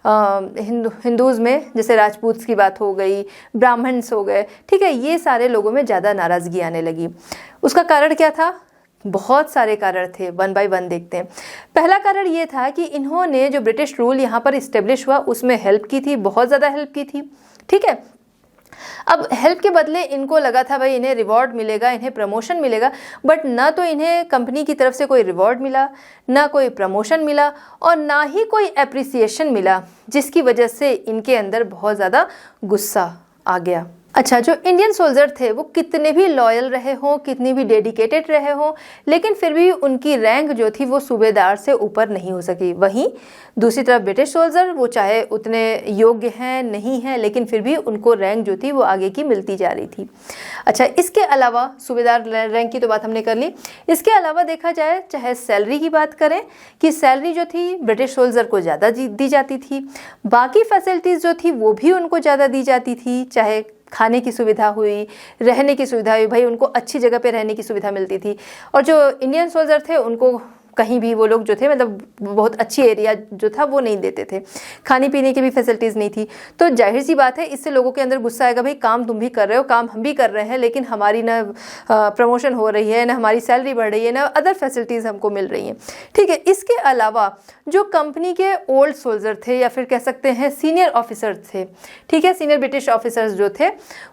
हिंदूज़ में जैसे राजपूत की बात हो गई, ब्राह्मण्स हो गए, ठीक है, ये सारे लोगों में ज़्यादा नाराज़गी आने लगी। उसका कारण क्या था, बहुत सारे कारण थे, वन बाय वन देखते हैं। पहला कारण ये था कि इन्होंने जो ब्रिटिश रूल यहाँ पर इस्टेब्लिश हुआ उसमें हेल्प की थी, बहुत ज़्यादा हेल्प की थी। ठीक है, अब हेल्प के बदले इनको लगा था भाई इन्हें रिवॉर्ड मिलेगा, इन्हें प्रमोशन मिलेगा, बट ना तो इन्हें कंपनी की तरफ से कोई रिवॉर्ड मिला, ना कोई प्रमोशन मिला और ना ही कोई एप्रिसिएशन मिला, जिसकी वजह से इनके अंदर बहुत ज़्यादा गुस्सा आ गया। अच्छा, जो इंडियन सोल्जर थे वो कितने भी लॉयल रहे हों, कितनी भी डेडिकेटेड रहे हों, लेकिन फिर भी उनकी रैंक जो थी वो सूबेदार से ऊपर नहीं हो सकी। वहीं दूसरी तरफ ब्रिटिश सोल्जर, वो चाहे उतने योग्य हैं नहीं हैं, लेकिन फिर भी उनको रैंक जो थी वो आगे की मिलती जा रही थी। अच्छा, इसके अलावा सूबेदार रैंक की तो बात हमने कर ली। इसके अलावा देखा जाए, चाहे सैलरी की बात करें कि सैलरी जो थी ब्रिटिश सोल्जर को ज़्यादा दी जाती थी, बाकी फैसिलिटीज़ जो थी वो भी उनको ज़्यादा दी जाती थी, चाहे खाने की सुविधा हुई, रहने की सुविधा हुई, भाई उनको अच्छी जगह पे रहने की सुविधा मिलती थी। और जो इंडियन सोल्जर थे उनको कहीं भी वो लोग जो थे मतलब बहुत अच्छी एरिया जो था वो नहीं देते थे, खाने पीने की भी फैसिलिटीज़ नहीं थी। तो जाहिर सी बात है इससे लोगों के अंदर गुस्सा आएगा, भाई काम तुम भी कर रहे हो, काम हम भी कर रहे हैं, लेकिन हमारी ना प्रमोशन हो रही है, ना हमारी सैलरी बढ़ रही है, ना अदर फैसिलिटीज़ हमको मिल रही हैं। ठीक है, इसके अलावा जो कंपनी के ओल्ड सोल्जर थे या फिर कह सकते हैं सीनियर ऑफिसर थे, ठीक है, सीनियर ब्रिटिश ऑफिसर्स जो थे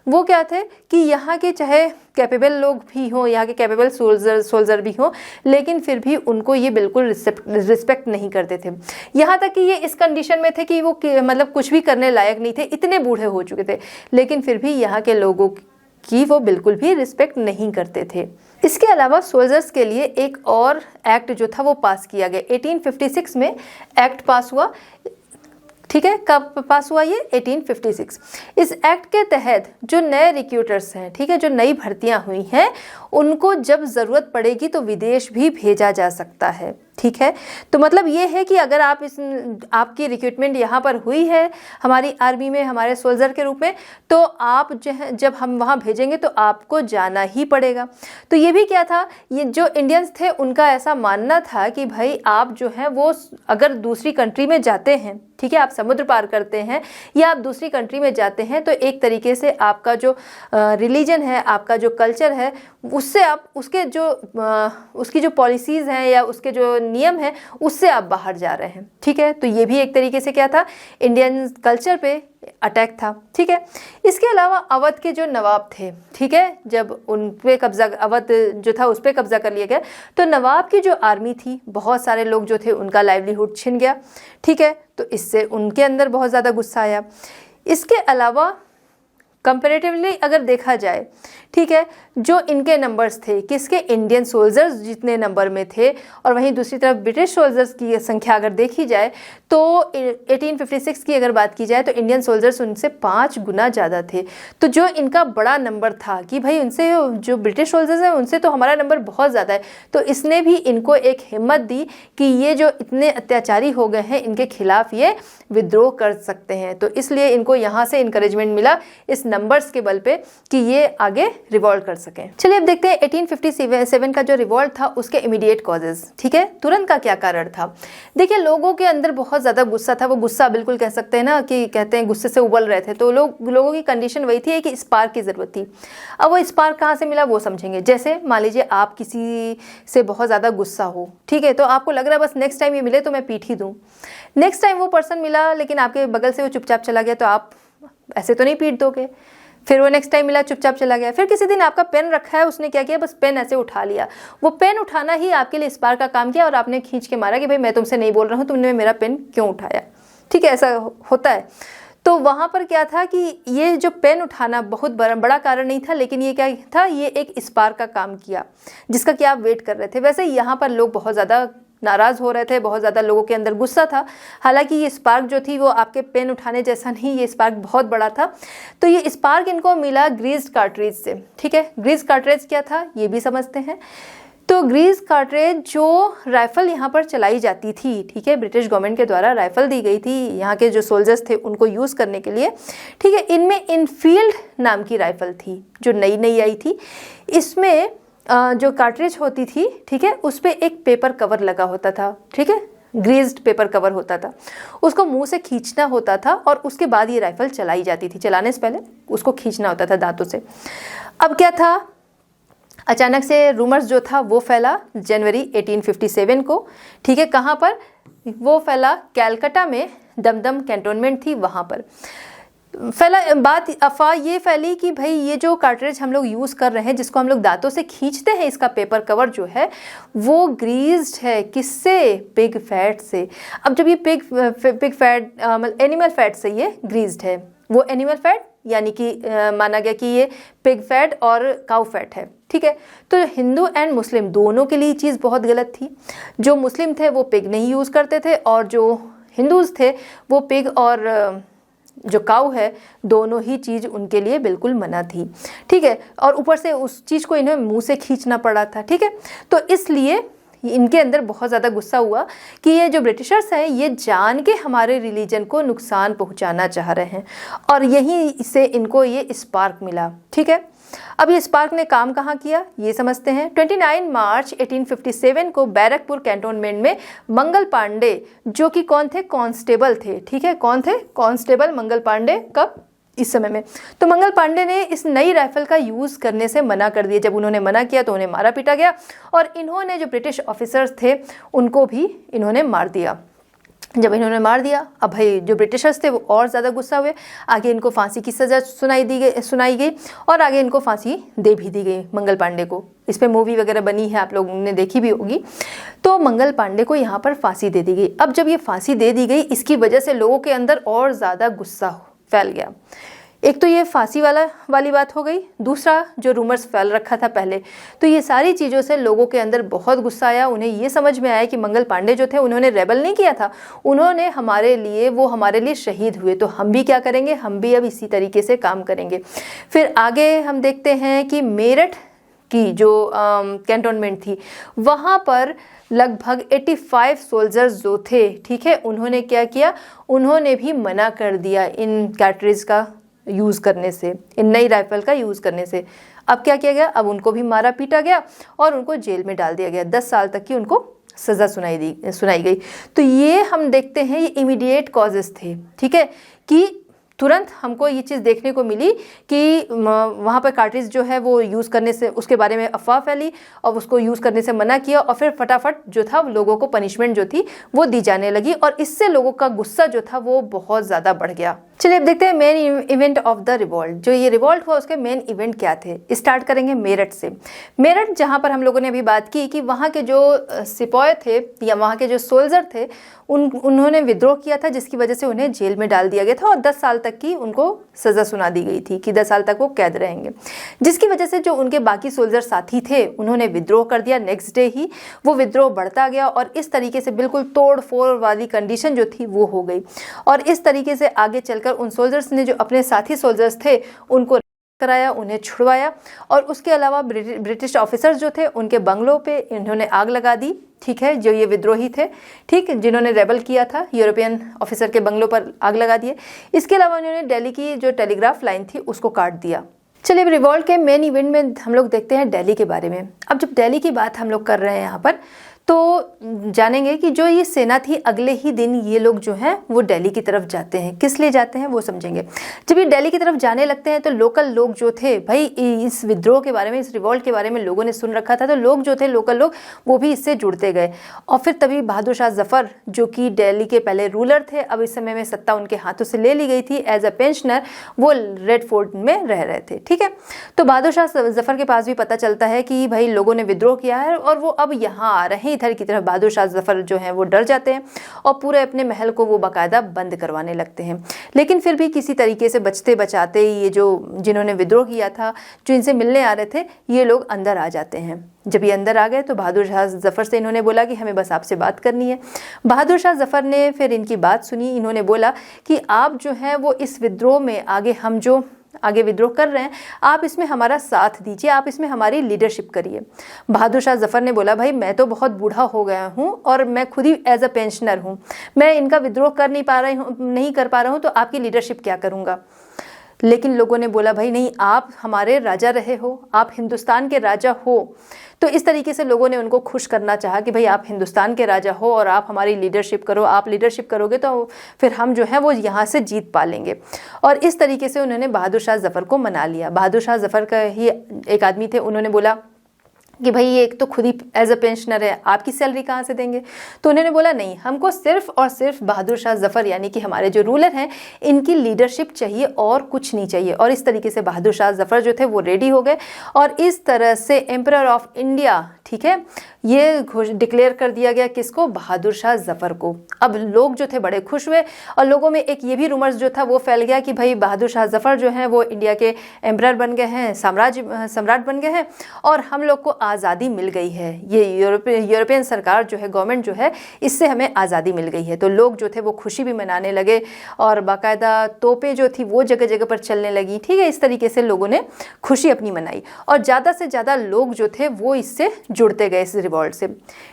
वो क्या थे कि यहाँ के चाहे कैपेबल लोग भी हों, यहाँ के कैपेबल सोल्जर भी हों, लेकिन फिर भी उनको ये बिल्कुल रिस्पेक्ट नहीं करते थे। यहाँ तक कि ये इस कंडीशन में थे कि वो मतलब कुछ भी करने लायक नहीं थे, इतने बूढ़े हो चुके थे, लेकिन फिर भी यहाँ के लोगों की वो बिल्कुल भी रिस्पेक्ट नहीं करते थे। इसके अलावा सोल्जर्स के लिए एक और एक्ट जो था वो पास किया गया। 1856 में एक्ट पास हुआ। ठीक है, कब पास हुआ ये, 1856। इस एक्ट के तहत जो नए रिक्रूटर्स हैं, ठीक है, जो नई भर्तियां हुई हैं, उनको जब ज़रूरत पड़ेगी तो विदेश भी भेजा जा सकता है। ठीक है, तो मतलब ये है कि अगर आप आपकी रिक्रूटमेंट यहाँ पर हुई है हमारी आर्मी में हमारे सोल्जर के रूप में, तो आप जो है जब हम वहाँ भेजेंगे तो आपको जाना ही पड़ेगा। तो ये भी क्या था, ये जो इंडियंस थे उनका ऐसा मानना था कि भाई आप जो हैं वो अगर दूसरी कंट्री में जाते हैं, ठीक है, आप समुद्र पार करते हैं या आप दूसरी कंट्री में जाते हैं, तो एक तरीके से आपका जो रिलीजन है, आपका जो कल्चर है, उससे आप उसकी जो पॉलिसीज़ हैं या उसके जो नियम हैं उससे आप बाहर जा रहे हैं। ठीक है, तो ये भी एक तरीके से क्या था, इंडियन कल्चर पे अटैक था। ठीक है, इसके अलावा अवध के जो नवाब थे, ठीक है, जब उन पे कब्जा, अवध जो था उस पर कब्जा कर लिया गया, तो नवाब की जो आर्मी थी, बहुत सारे लोग जो थे उनका लाइवलीहुड छिन गया। ठीक है, तो इससे उनके अंदर बहुत ज़्यादा गुस्सा आया। इसके अलावा कंपैरेटिवली अगर देखा जाए, ठीक है, जो इनके नंबर्स थे, किसके, इंडियन सोल्जर्स जितने नंबर में थे, और वहीं दूसरी तरफ ब्रिटिश सोल्जर्स की संख्या अगर देखी जाए तो 1856 की अगर बात की जाए तो इंडियन सोल्जर्स उनसे 5 गुना ज़्यादा थे। तो जो इनका बड़ा नंबर था कि भाई उनसे, जो ब्रिटिश सोल्जर्स हैं उनसे तो हमारा नंबर बहुत ज़्यादा है, तो इसने भी इनको एक हिम्मत दी कि ये जो इतने अत्याचारी हो गए हैं इनके खिलाफ ये विद्रोह कर सकते हैं। तो इसलिए इनको यहाँ से इंकरेजमेंट मिला इस नंबर्स के बल पे कि ये आगे रिवॉल्ट कर सकें। चलिए अब देखते हैं 1857 का जो रिवॉल्ट था उसके इमीडिएट कॉजेज। ठीक है, तुरंत का क्या कारण था। देखिए, लोगों के अंदर बहुत ज़्यादा गुस्सा था, वो गुस्सा बिल्कुल कह सकते हैं ना कि कहते हैं गुस्से से उबल रहे थे। तो लोगों की कंडीशन वही थी कि स्पार्क की ज़रूरत थी। अब वो स्पार्क कहाँ से मिला वो समझेंगे। जैसे मान लीजिए आप किसी से बहुत ज़्यादा गुस्सा हो, ठीक है, तो आपको लग रहा है बस नेक्स्ट टाइम ये मिले तो मैं पीट ही दूँ। नेक्स्ट टाइम वो पर्सन मिला लेकिन आपके बगल से वो चुपचाप चला गया, तो आप ऐसे तो नहीं पीट दोगे। फिर वो नेक्स्ट टाइम मिला, चुपचाप चला गया। फिर किसी दिन आपका पेन रखा है, उसने क्या किया, बस पेन ऐसे उठा लिया। वो पेन उठाना ही आपके लिए स्पार्क का काम किया और आपने खींच के मारा कि भाई मैं तुमसे नहीं बोल रहा हूँ, तुमने मेरा पेन क्यों उठाया। ठीक है, ऐसा होता है। तो वहाँ पर क्या था कि ये जो पेन उठाना बहुत बड़ा कारण नहीं था, लेकिन ये क्या था, ये एक स्पार्क का काम किया जिसका कि आप वेट कर रहे थे। वैसे यहाँ पर लोग बहुत ज़्यादा नाराज़ हो रहे थे, बहुत ज़्यादा लोगों के अंदर गुस्सा था। हालांकि ये स्पार्क जो थी वो आपके पेन उठाने जैसा नहीं, ये स्पार्क बहुत बड़ा था। तो ये स्पार्क इनको मिला ग्रीज्ड कार्ट्रिज से। ठीक है, ग्रीज्ड कार्ट्रिज क्या था ये भी समझते हैं। तो ग्रीज्ड कार्ट्रिज जो राइफ़ल यहाँ पर चलाई जाती थी, ठीक है, ब्रिटिश गवर्नमेंट के द्वारा राइफ़ल दी गई थी यहाँ के जो सोल्जर्स थे उनको यूज़ करने के लिए। ठीक है, इनमें इनफील्ड नाम की राइफ़ल थी जो नई आई थी। इसमें जो कार्ट्रिज होती थी, ठीक है, उस पर एक पेपर कवर लगा होता था। ठीक है, ग्रीज्ड पेपर कवर होता था, उसको मुंह से खींचना होता था और उसके बाद ये राइफल चलाई जाती थी। चलाने से पहले उसको खींचना होता था दांतों से। अब क्या था, अचानक से रूमर्स जो था वो फैला जनवरी 1857 को। ठीक है, कहाँ पर वो फैला, कैलकाटा में दमदम कैंटोनमेंट थी वहाँ पर फैला। अफवाह ये फैली कि भाई ये जो कार्ट्रिज हम लोग यूज़ कर रहे हैं, जिसको हम लोग दांतों से खींचते हैं, इसका पेपर कवर जो है वो ग्रीज्ड है। किससे, पिग फैट से। अब जब ये पिग फैट मतलब एनिमल फैट से ये ग्रीज्ड है, वो एनिमल फैट यानी कि माना गया कि ये पिग फैट और काउ फैट है। ठीक है, तो हिंदू एंड मुस्लिम दोनों के लिए चीज़ बहुत गलत थी। जो मुस्लिम थे वो पिग नहीं यूज़ करते थे और जो हिंदूज़ थे वो पिग और जो काऊ है दोनों ही चीज़ उनके लिए बिल्कुल मना थी। ठीक है, और ऊपर से उस चीज़ को इन्हें मुंह से खींचना पड़ा था। ठीक है, तो इसलिए इनके अंदर बहुत ज़्यादा गुस्सा हुआ कि ये जो ब्रिटिशर्स हैं ये जान के हमारे रिलीजन को नुकसान पहुंचाना चाह रहे हैं, और यहीं से इनको ये स्पार्क मिला। ठीक है, अब ये स्पार्क ने काम कहाँ किया ये समझते हैं। 29 मार्च 1857 को बैरकपुर कैंटोनमेंट में मंगल पांडे, जो कि कौन थे, कांस्टेबल थे। ठीक है, कौन थे, कांस्टेबल मंगल पांडे। कब, इस समय में। तो मंगल पांडे ने इस नई राइफल का यूज़ करने से मना कर दिया। जब उन्होंने मना किया तो उन्हें मारा पीटा गया और इन्होंने जो ब्रिटिश ऑफिसर्स थे उनको भी इन्होंने मार दिया। जब इन्होंने मार दिया, अब भाई जो ब्रिटिशर्स थे वो और ज़्यादा गुस्सा हुए। आगे इनको फांसी की सज़ा सुनाई गई और आगे इनको फांसी दे भी दी गई मंगल पांडे को। इस पर मूवी वगैरह बनी है, आप लोगों ने देखी भी होगी। तो मंगल पांडे को यहाँ पर फांसी दे दी गई। अब जब ये फांसी दे दी गई, इसकी वजह से लोगों के अंदर और ज़्यादा गुस्सा फैल गया। एक तो ये फांसी वाली बात हो गई, दूसरा जो रूमर्स फैल रखा था पहले, तो ये सारी चीज़ों से लोगों के अंदर बहुत गुस्सा आया। उन्हें ये समझ में आया कि मंगल पांडे जो थे उन्होंने रेबल नहीं किया था, उन्होंने हमारे लिए शहीद हुए, तो हम भी क्या करेंगे, हम भी अब इसी तरीके से काम करेंगे। फिर आगे हम देखते हैं कि मेरठ की जो कैंटोनमेंट थी वहाँ पर लगभग 85 सोल्जर्स जो थे, ठीक है, उन्होंने क्या किया, उन्होंने भी मना कर दिया इन कैट्रिज का यूज़ करने से, इन नई राइफल का यूज़ करने से। अब क्या किया गया, अब उनको भी मारा पीटा गया और उनको जेल में डाल दिया गया। 10 साल तक की उनको सज़ा सुनाई गई। तो ये हम देखते हैं ये इमीडिएट कॉजेस थे। ठीक है, कि तुरंत हमको ये चीज़ देखने को मिली कि वहाँ पर कार्ट्रिज जो है वो यूज़ करने से, उसके बारे में अफवाह फैली और उसको यूज़ करने से मना किया, और फिर फटाफट जो था लोगों को पनिशमेंट जो थी वो दी जाने लगी, और इससे लोगों का गुस्सा जो था वो बहुत ज़्यादा बढ़ गया। चलिए अब देखते हैं main event of the revolt. जो ये रिवॉल्ट हुआ उसके मेन इवेंट क्या थे। स्टार्ट करेंगे मेरठ से। मेरठ जहाँ पर हम लोगों ने अभी बात की कि वहाँ के जो सिपाही थे या वहाँ के जो सोल्जर थे उन्होंने विद्रोह किया था, जिसकी वजह से उन्हें जेल में डाल दिया गया था और 10 साल तक की उनको सज़ा सुना दी गई थी कि 10 साल तक वो कैद रहेंगे, जिसकी वजह से जो उनके बाकी सोल्जर साथी थे उन्होंने विद्रोह कर दिया। नेक्स्ट डे ही वो विद्रोह बढ़ता गया और इस तरीके से बिल्कुल तोड़ फोड़ वाली कंडीशन जो थी वो हो गई, और इस तरीके से आगे चलकर उन सोल्जर्स ने जो अपने साथी सोल्जर्स थे उनको कराया, उन्हें छुड़वाया, और उसके अलावा ब्रिटिश ऑफिसर्स जो थे उनके बंगलों पे इन्होंने आग लगा दी। ठीक है, जो ये विद्रोही थे, ठीक, जिन्होंने रेबल किया था, यूरोपियन ऑफिसर के बंगलों पर आग लगा दिए। इसके अलावा उन्होंने दिल्ली की जो टेलीग्राफ लाइन थी उसको काट दिया। चलिए अब रिवॉल्ट के मेन इवेंट में हम लोग देखते हैं दिल्ली के बारे में। अब जब दिल्ली की बात हम लोग कर रहे हैं यहाँ पर, तो जानेंगे कि जो ये सेना थी अगले ही दिन ये लोग जो हैं वो दिल्ली की तरफ जाते हैं। किस लिए जाते हैं वो समझेंगे। जब ये दिल्ली की तरफ जाने लगते हैं तो लोकल लोग जो थे, भाई इस विद्रोह के बारे में, इस रिवॉल्ट के बारे में लोगों ने सुन रखा था, तो लोग जो थे लोकल लोग वो भी इससे जुड़ते गए। और फिर तभी बहादुर शाह जफ़र जो कि दिल्ली के पहले रूलर थे, अब इस समय में सत्ता उनके हाथों से ले ली गई थी एज अ पेंशनर, वो रेड फोर्ट में रह रहे थे। ठीक है, तो बहादुर शाह जफ़र के पास भी पता चलता है कि भाई लोगों ने विद्रोह किया है और वो अब यहाँ आ रहे हैं इधर की तरफ। बहादुर शाह जफ़र जो हैं वो डर जाते हैं और पूरे अपने महल को वो बाकायदा बंद करवाने लगते हैं। लेकिन फिर भी किसी तरीके से बचते बचाते ये जो जिन्होंने विद्रोह किया था, जो इनसे मिलने आ रहे थे, ये लोग अंदर आ जाते हैं। जब ये अंदर आ गए तो बहादुर शाह जफ़र से इन्होंने बोला कि हमें बस आपसे बात करनी है। बहादुर शाह जफ़र ने फिर इनकी बात सुनी। इन्होंने बोला कि आप जो हैं वो इस विद्रोह में हम जो आगे विद्रोह कर रहे हैं, आप इसमें हमारा साथ दीजिए, आप इसमें हमारी लीडरशिप करिए। बहादुर शाह जफ़र ने बोला, भाई मैं तो बहुत बूढ़ा हो गया हूँ और मैं खुद ही एज अ पेंशनर हूँ, मैं इनका विद्रोह नहीं कर पा रहा हूँ, तो आपकी लीडरशिप क्या करूँगा। लेकिन लोगों ने बोला, भाई नहीं, आप हमारे राजा रहे हो, आप हिंदुस्तान के राजा हो। तो इस तरीके से लोगों ने उनको खुश करना चाहा कि भाई आप हिंदुस्तान के राजा हो और आप हमारी लीडरशिप करो, आप लीडरशिप करोगे तो फिर हम जो है वो यहाँ से जीत पा लेंगे। और इस तरीके से उन्होंने बहादुर शाह जफ़र को मना लिया। बहादुर शाह जफ़र का ही एक आदमी थे, उन्होंने बोला कि भाई ये एक तो खुद ही एज अ पेंशनर है, आपकी सैलरी कहाँ से देंगे। तो उन्होंने बोला, नहीं, हमको सिर्फ और सिर्फ बहादुर शाह जफ़र यानी कि हमारे जो रूलर हैं इनकी लीडरशिप चाहिए और कुछ नहीं चाहिए। और इस तरीके से बहादुर शाह जफ़र जो थे वो रेडी हो गए और इस तरह से एम्परर ऑफ इंडिया, ठीक है, ये डिक्लेयर कर दिया गया किसको, बहादुर शाह जफ़र को। अब लोग जो थे बड़े खुश हुए और लोगों में एक ये भी रूमर्स जो था वो फैल गया कि भाई बहादुर शाह जफ़र जो हैं वो इंडिया के एम्परर बन गए हैं, सम्राट बन गए हैं और हम लोग को आज़ादी मिल गई है। ये यूरोपियन सरकार जो है, गवर्नमेंट जो है, इससे हमें आज़ादी मिल गई है। तो लोग जो थे वो खुशी भी मनाने लगे और बाकायदा तोपें जो थी वो जगह जगह पर चलने लगी। ठीक है, इस तरीके से लोगों ने खुशी अपनी मनाई और ज़्यादा से ज़्यादा लोग जो थे वो इससे जुड़ते गए, इस रिवॉल्ट से।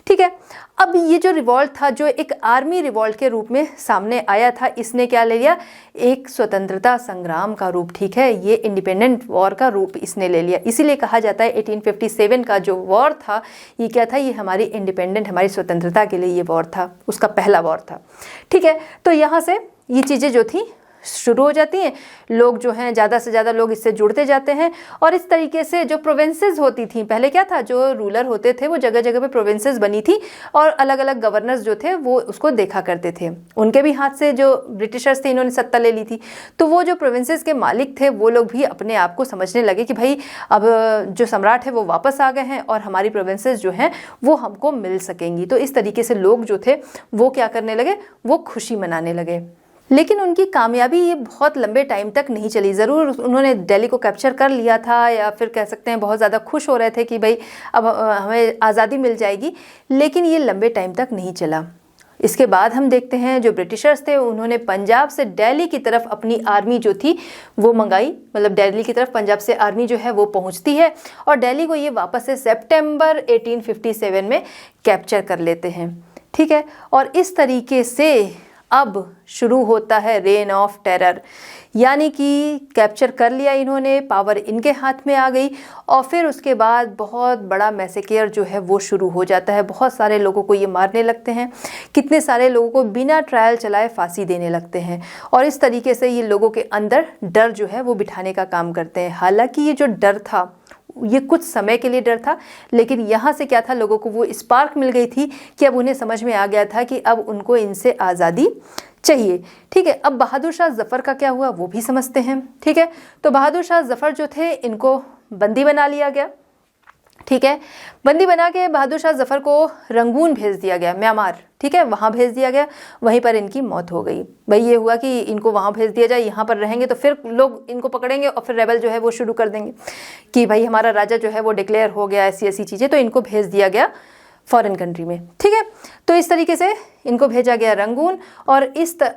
ठीक है, अब ये जो रिवॉल्ट था जो एक आर्मी रिवॉल्ट के रूप में सामने आया था, इसने क्या ले लिया, एक स्वतंत्रता संग्राम का रूप। ठीक है, ये इंडिपेंडेंट वॉर का रूप इसने ले लिया। इसीलिए कहा जाता है 1857 का जो वॉर था ये क्या था, ये हमारी इंडिपेंडेंट, हमारी स्वतंत्रता के लिए ये वॉर था, उसका पहला वॉर था। ठीक है, तो यहाँ से ये चीज़ें जो थी शुरू हो जाती हैं, लोग जो हैं ज़्यादा से ज़्यादा लोग इससे जुड़ते जाते हैं और इस तरीके से जो प्रोविंसेस होती थी, पहले क्या था, जो रूलर होते थे वो जगह जगह पे प्रोविंसेस बनी थी और अलग अलग गवर्नर्स जो थे वो उसको देखा करते थे। उनके भी हाथ से जो ब्रिटिशर्स थे इन्होंने सत्ता ले ली थी, तो वो जो प्रोविंसेस के मालिक थे वो लोग भी अपने आप को समझने लगे कि भाई अब जो सम्राट है वो वापस आ गए हैं और हमारी प्रोविंसेस जो हैं वो हमको मिल सकेंगी। तो इस तरीके से लोग जो थे वो क्या करने लगे, वो खुशी मनाने लगे। लेकिन उनकी कामयाबी ये बहुत लंबे टाइम तक नहीं चली। ज़रूर उन्होंने दिल्ली को कैप्चर कर लिया था या फिर कह सकते हैं बहुत ज़्यादा खुश हो रहे थे कि भाई अब हमें आज़ादी मिल जाएगी, लेकिन ये लंबे टाइम तक नहीं चला। इसके बाद हम देखते हैं जो ब्रिटिशर्स थे उन्होंने पंजाब से दिल्ली की तरफ अपनी आर्मी जो थी वो मंगाई, मतलब दिल्ली की तरफ पंजाब से आर्मी जो है वो पहुंचती है और दिल्ली को ये वापस से सितंबर 1857 में कैप्चर कर लेते हैं। ठीक है, और इस तरीके से अब शुरू होता है रेन ऑफ टेरर, यानी कि कैप्चर कर लिया इन्होंने, पावर इनके हाथ में आ गई और फिर उसके बाद बहुत बड़ा मैसेकेयर जो है वो शुरू हो जाता है। बहुत सारे लोगों को ये मारने लगते हैं, कितने सारे लोगों को बिना ट्रायल चलाए फांसी देने लगते हैं और इस तरीके से ये लोगों के अंदर डर जो है वो बिठाने का काम करते हैं। हालांकि ये जो डर था ये कुछ समय के लिए डर था, लेकिन यहाँ से क्या था, लोगों को वो स्पार्क मिल गई थी कि अब उन्हें समझ में आ गया था कि अब उनको इनसे आज़ादी चाहिए। ठीक है, अब बहादुर शाह जफ़र का क्या हुआ वो भी समझते हैं। ठीक है, तो बहादुर शाह जफ़र जो थे इनको बंदी बना लिया गया। ठीक है, बंदी बना के बहादुर शाह जफ़र को रंगून भेज दिया गया, म्यांमार। ठीक है, वहाँ भेज दिया गया, वहीं पर इनकी मौत हो गई। भाई ये हुआ कि इनको वहाँ भेज दिया जाए, यहाँ पर रहेंगे तो फिर लोग इनको पकड़ेंगे और फिर रेबल जो है वो शुरू कर देंगे कि भाई हमारा राजा जो है वो डिक्लेयर हो गया, ऐसी ऐसी चीज़ें, तो इनको भेज दिया गया फॉरेन कंट्री में। ठीक है, तो इस तरीके से इनको भेजा गया रंगून और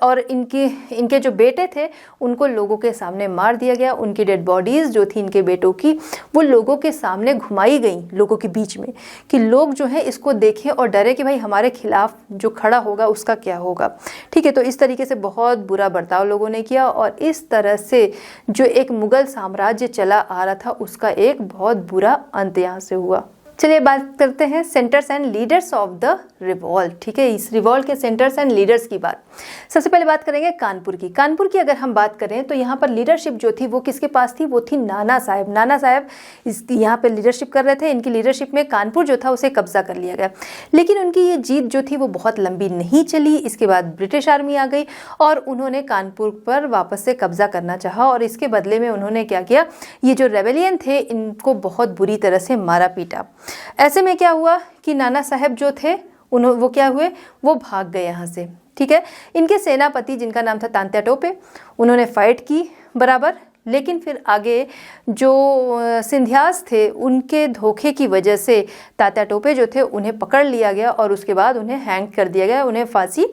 और इनके जो बेटे थे उनको लोगों के सामने मार दिया गया। उनकी डेड बॉडीज़ जो थी इनके बेटों की वो लोगों के सामने घुमाई गई, लोगों के बीच में, कि लोग जो है इसको देखें और डरे कि भाई हमारे खिलाफ जो खड़ा होगा उसका क्या होगा। ठीक है, तो इस तरीके से बहुत बुरा बर्ताव लोगों ने किया और इस तरह से जो एक मुग़ल साम्राज्य चला आ रहा था उसका एक बहुत बुरा अंत यहाँ से हुआ। चलिए बात करते हैं centres and leaders of the revolt. ठीक है, इस रिवॉल्ट के सेंटर्स एंड लीडर्स की बात सबसे पहले बात करेंगे कानपुर की। कानपुर की अगर हम बात करें तो यहाँ पर लीडरशिप जो थी वो किसके पास थी, वो थी नाना साहब। नाना साहब यहाँ पर लीडरशिप कर रहे थे, इनकी लीडरशिप में कानपुर जो था उसे कब्जा कर लिया गया। लेकिन उनकी ये जीत जो थी वो बहुत लंबी नहीं चली। इसके बाद ब्रिटिश आर्मी आ गई और उन्होंने कानपुर पर वापस से कब्जा करना चाहा और इसके बदले में उन्होंने क्या किया, ये जो रेबेलियन थे इनको बहुत बुरी तरह से मारा पीटा। ऐसे में क्या हुआ कि नाना साहब जो थे वो क्या हुए, वो भाग गए यहाँ से। ठीक है, इनके सेनापति जिनका नाम था तांत्या टोपे, उन्होंने फाइट की बराबर, लेकिन फिर आगे जो सिंधियास थे उनके धोखे की वजह से तांत्या टोपे जो थे उन्हें पकड़ लिया गया और उसके बाद उन्हें हैंग कर दिया गया, उन्हें फांसी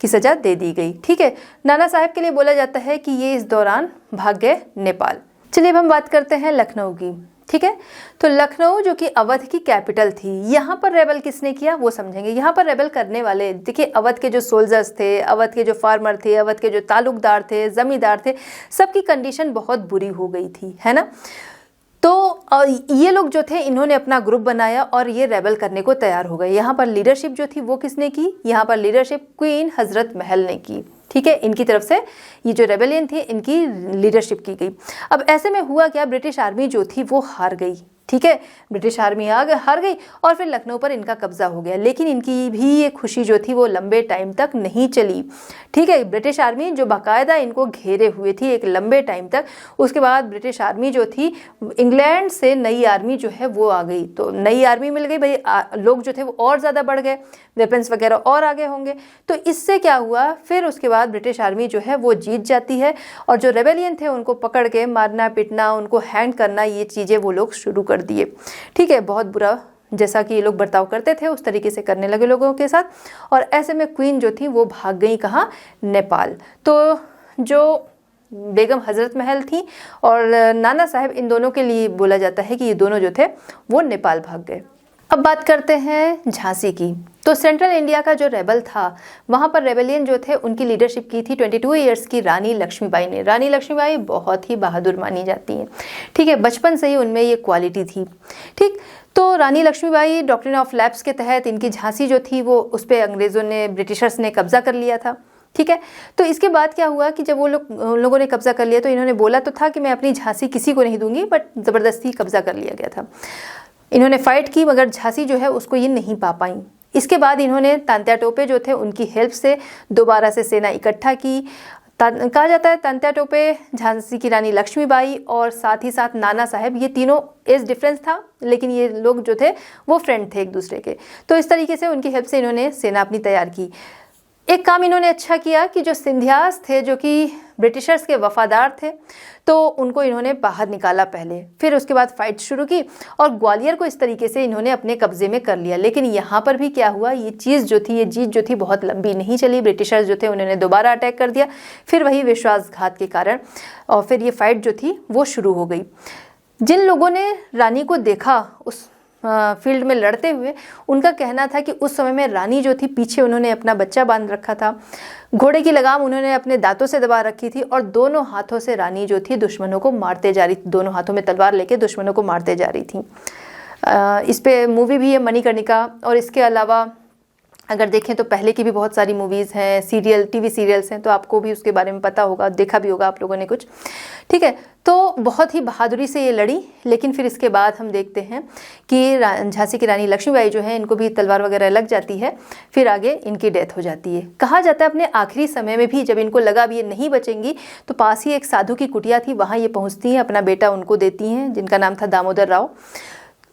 की सज़ा दे दी गई। ठीक है, नाना साहब के लिए बोला जाता है कि ये इस दौरान भाग गए नेपाल। चलिए अब हम बात करते हैं लखनऊ की। ठीक है, तो लखनऊ जो कि अवध की कैपिटल थी, यहाँ पर रेबल किसने किया वो समझेंगे। यहाँ पर रेबल करने वाले देखिए अवध के जो सोल्जर्स थे, अवध के जो फार्मर थे, अवध के जो तालुकदार थे, जमींदार थे, सबकी कंडीशन बहुत बुरी हो गई थी, है ना। तो ये लोग जो थे इन्होंने अपना ग्रुप बनाया और ये रेबल करने को तैयार हो गए। यहाँ पर लीडरशिप जो थी वो किसने की, यहाँ पर लीडरशिप क्वीन हजरत महल ने की। ठीक है, इनकी तरफ से ये जो रेबेलियन थी इनकी लीडरशिप की गई। अब ऐसे में हुआ क्या, ब्रिटिश आर्मी जो थी वो हार गई। ठीक है, ब्रिटिश आर्मी हार गई और फिर लखनऊ पर इनका कब्जा हो गया। लेकिन इनकी भी ये खुशी जो थी वो लंबे टाइम तक नहीं चली। ठीक है, ब्रिटिश आर्मी जो बाकायदा इनको घेरे हुए थी एक लंबे टाइम तक। उसके बाद ब्रिटिश आर्मी जो थी, इंग्लैंड से नई आर्मी जो है वो आ गई, तो नई आर्मी मिल गई भाई, लोग जो थे वो और ज़्यादा बढ़ गए, वेपन्स वगैरह और आगे होंगे। तो इससे क्या हुआ, फिर उसके बाद ब्रिटिश आर्मी जो है वो जीत जाती है और जो रेबेलियन थे उनको पकड़ के मारना पीटना, उनको हैंग करना, ये चीज़ें वो लोग शुरू कर दिए। ठीक है, बहुत बुरा जैसा कि ये लोग बर्ताव करते थे उस तरीके से करने लगे लोगों के साथ। और ऐसे में क्वीन जो थी वो भाग गई कहाँ, नेपाल। तो जो बेगम हजरत महल थी और नाना साहब, इन दोनों के लिए बोला जाता है कि ये दोनों जो थे वो नेपाल भाग गए। अब बात करते हैं झांसी की। तो सेंट्रल इंडिया का जो रेबल था वहाँ पर रेबेलियन जो थे उनकी लीडरशिप की थी 22 इयर्स की रानी लक्ष्मीबाई ने। रानी लक्ष्मीबाई बहुत ही बहादुर मानी जाती हैं। ठीक है, बचपन से ही उनमें ये क्वालिटी थी। ठीक, तो रानी लक्ष्मीबाई डॉक्ट्रिन ऑफ लैप्स के तहत इनकी झांसी जो थी वो उस पर अंग्रेज़ों ने, ब्रिटिशर्स ने कब्जा कर लिया था। ठीक है, तो इसके बाद क्या हुआ कि जब वो लोगों ने कब्जा कर लिया तो इन्होंने बोला तो था कि मैं अपनी झांसी किसी को नहीं दूंगी, बट ज़बरदस्ती कब्जा कर लिया गया था। इन्होंने फाइट की मगर झांसी जो है उसको ये नहीं पा पाई। इसके बाद इन्होंने तांत्या टोपे जो थे उनकी हेल्प से दोबारा से सेना इकट्ठा की। कहा जाता है तांत्या टोपे, झांसी की रानी लक्ष्मीबाई और साथ ही साथ नाना साहब, ये तीनों एज डिफरेंस था लेकिन ये लोग जो थे वो फ्रेंड थे एक दूसरे के। तो इस तरीके से उनकी हेल्प से इन्होंने सेना अपनी तैयार की। एक काम इन्होंने अच्छा किया कि जो सिंधियास थे जो कि ब्रिटिशर्स के वफादार थे तो उनको इन्होंने बाहर निकाला पहले, फिर उसके बाद फाइट शुरू की और ग्वालियर को इस तरीके से इन्होंने अपने कब्जे में कर लिया। लेकिन यहाँ पर भी क्या हुआ, ये चीज़ जो थी, ये जीत जो थी बहुत लंबी नहीं चली। ब्रिटिशर्स जो थे उन्होंने दोबारा अटैक कर दिया, फिर वही विश्वासघात के कारण, और फिर ये फाइट जो थी वो शुरू हो गई। जिन लोगों ने रानी को देखा उस फील्ड में लड़ते हुए उनका कहना था कि उस समय में रानी जो थी पीछे उन्होंने अपना बच्चा बांध रखा था, घोड़े की लगाम उन्होंने अपने दांतों से दबा रखी थी और दोनों हाथों से रानी जो थी दुश्मनों को मारते जा रही थी, दोनों हाथों में तलवार लेके दुश्मनों को मारते जा रही थी। इस पे मूवी भी है मणिकर्णिका। और इसके अलावा अगर देखें तो पहले की भी बहुत सारी मूवीज़ हैं, सीरियल, टीवी सीरियल्स हैं, तो आपको भी उसके बारे में पता होगा, देखा भी होगा आप लोगों ने कुछ, ठीक है। तो बहुत ही बहादुरी से ये लड़ी, लेकिन फिर इसके बाद हम देखते हैं कि झांसी की रानी लक्ष्मीबाई जो है इनको भी तलवार वगैरह लग जाती है, फिर आगे इनकी डेथ हो जाती है। कहा जाता है अपने आखिरी समय में भी जब इनको लगा अब ये नहीं बचेंगी तो पास ही एक साधु की कुटिया थी, वहाँ ये पहुँचती हैं, अपना बेटा उनको देती हैं जिनका नाम था दामोदर राव,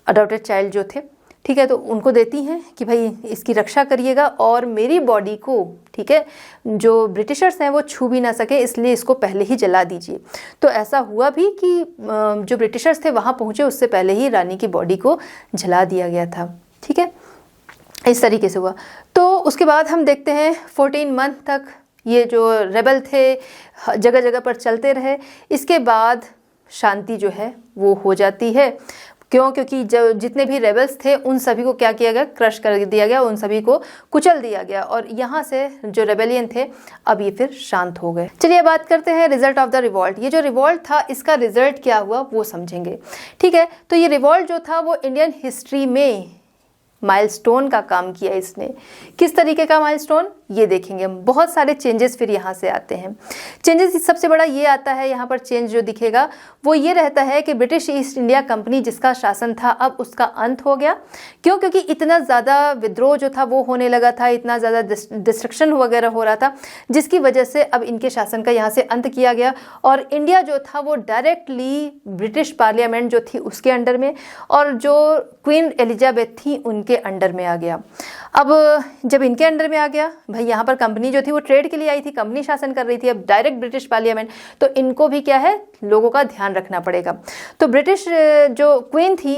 अडॉप्टेड चाइल्ड जो थे, ठीक है। तो उनको देती हैं कि भाई इसकी रक्षा करिएगा और मेरी बॉडी को, ठीक है, जो ब्रिटिशर्स हैं वो छू भी ना सके, इसलिए इसको पहले ही जला दीजिए। तो ऐसा हुआ भी कि जो ब्रिटिशर्स थे वहाँ पहुँचे उससे पहले ही रानी की बॉडी को जला दिया गया था, ठीक है, इस तरीके से हुआ। तो उसके बाद हम देखते हैं 14 मंथ तक ये जो रेबल थे जगह जगह पर चलते रहे। इसके बाद शांति जो है वो हो जाती है। क्यों? क्योंकि जो जितने भी रेबल्स थे उन सभी को क्या किया गया, क्रश कर दिया गया, उन सभी को कुचल दिया गया और यहाँ से जो रेबेलियन थे अब ये फिर शांत हो गए। चलिए बात करते हैं रिजल्ट ऑफ द रिवॉल्ट। ये जो रिवॉल्ट था इसका रिजल्ट क्या हुआ वो समझेंगे, ठीक है। तो ये रिवॉल्ट जो था वो इंडियन हिस्ट्री में माइलस्टोन का काम किया इसने। किस तरीके का माइलस्टोन ये देखेंगे हम। बहुत सारे चेंजेस फिर यहाँ से आते हैं। चेंजेस सबसे बड़ा ये आता है, यहाँ पर चेंज जो दिखेगा वो ये रहता है कि ब्रिटिश ईस्ट इंडिया कंपनी जिसका शासन था अब उसका अंत हो गया। क्यों? क्योंकि इतना ज़्यादा विद्रोह जो था वो होने लगा था, इतना ज़्यादा डिस्ट्रक्शन वगैरह हो रहा था, जिसकी वजह से अब इनके शासन का यहाँ से अंत किया गया और इंडिया जो था वो डायरेक्टली ब्रिटिश पार्लियामेंट जो थी उसके अंडर में और जो क्वीन एलिजाबेथ थी उनके अंडर में आ गया। अब जब इनके अंडर में आ गया, भाई यहाँ पर कंपनी जो थी वो ट्रेड के लिए आई थी, कंपनी शासन कर रही थी, अब डायरेक्ट ब्रिटिश पार्लियामेंट, तो इनको भी क्या है, लोगों का ध्यान रखना पड़ेगा। तो ब्रिटिश जो क्वीन थी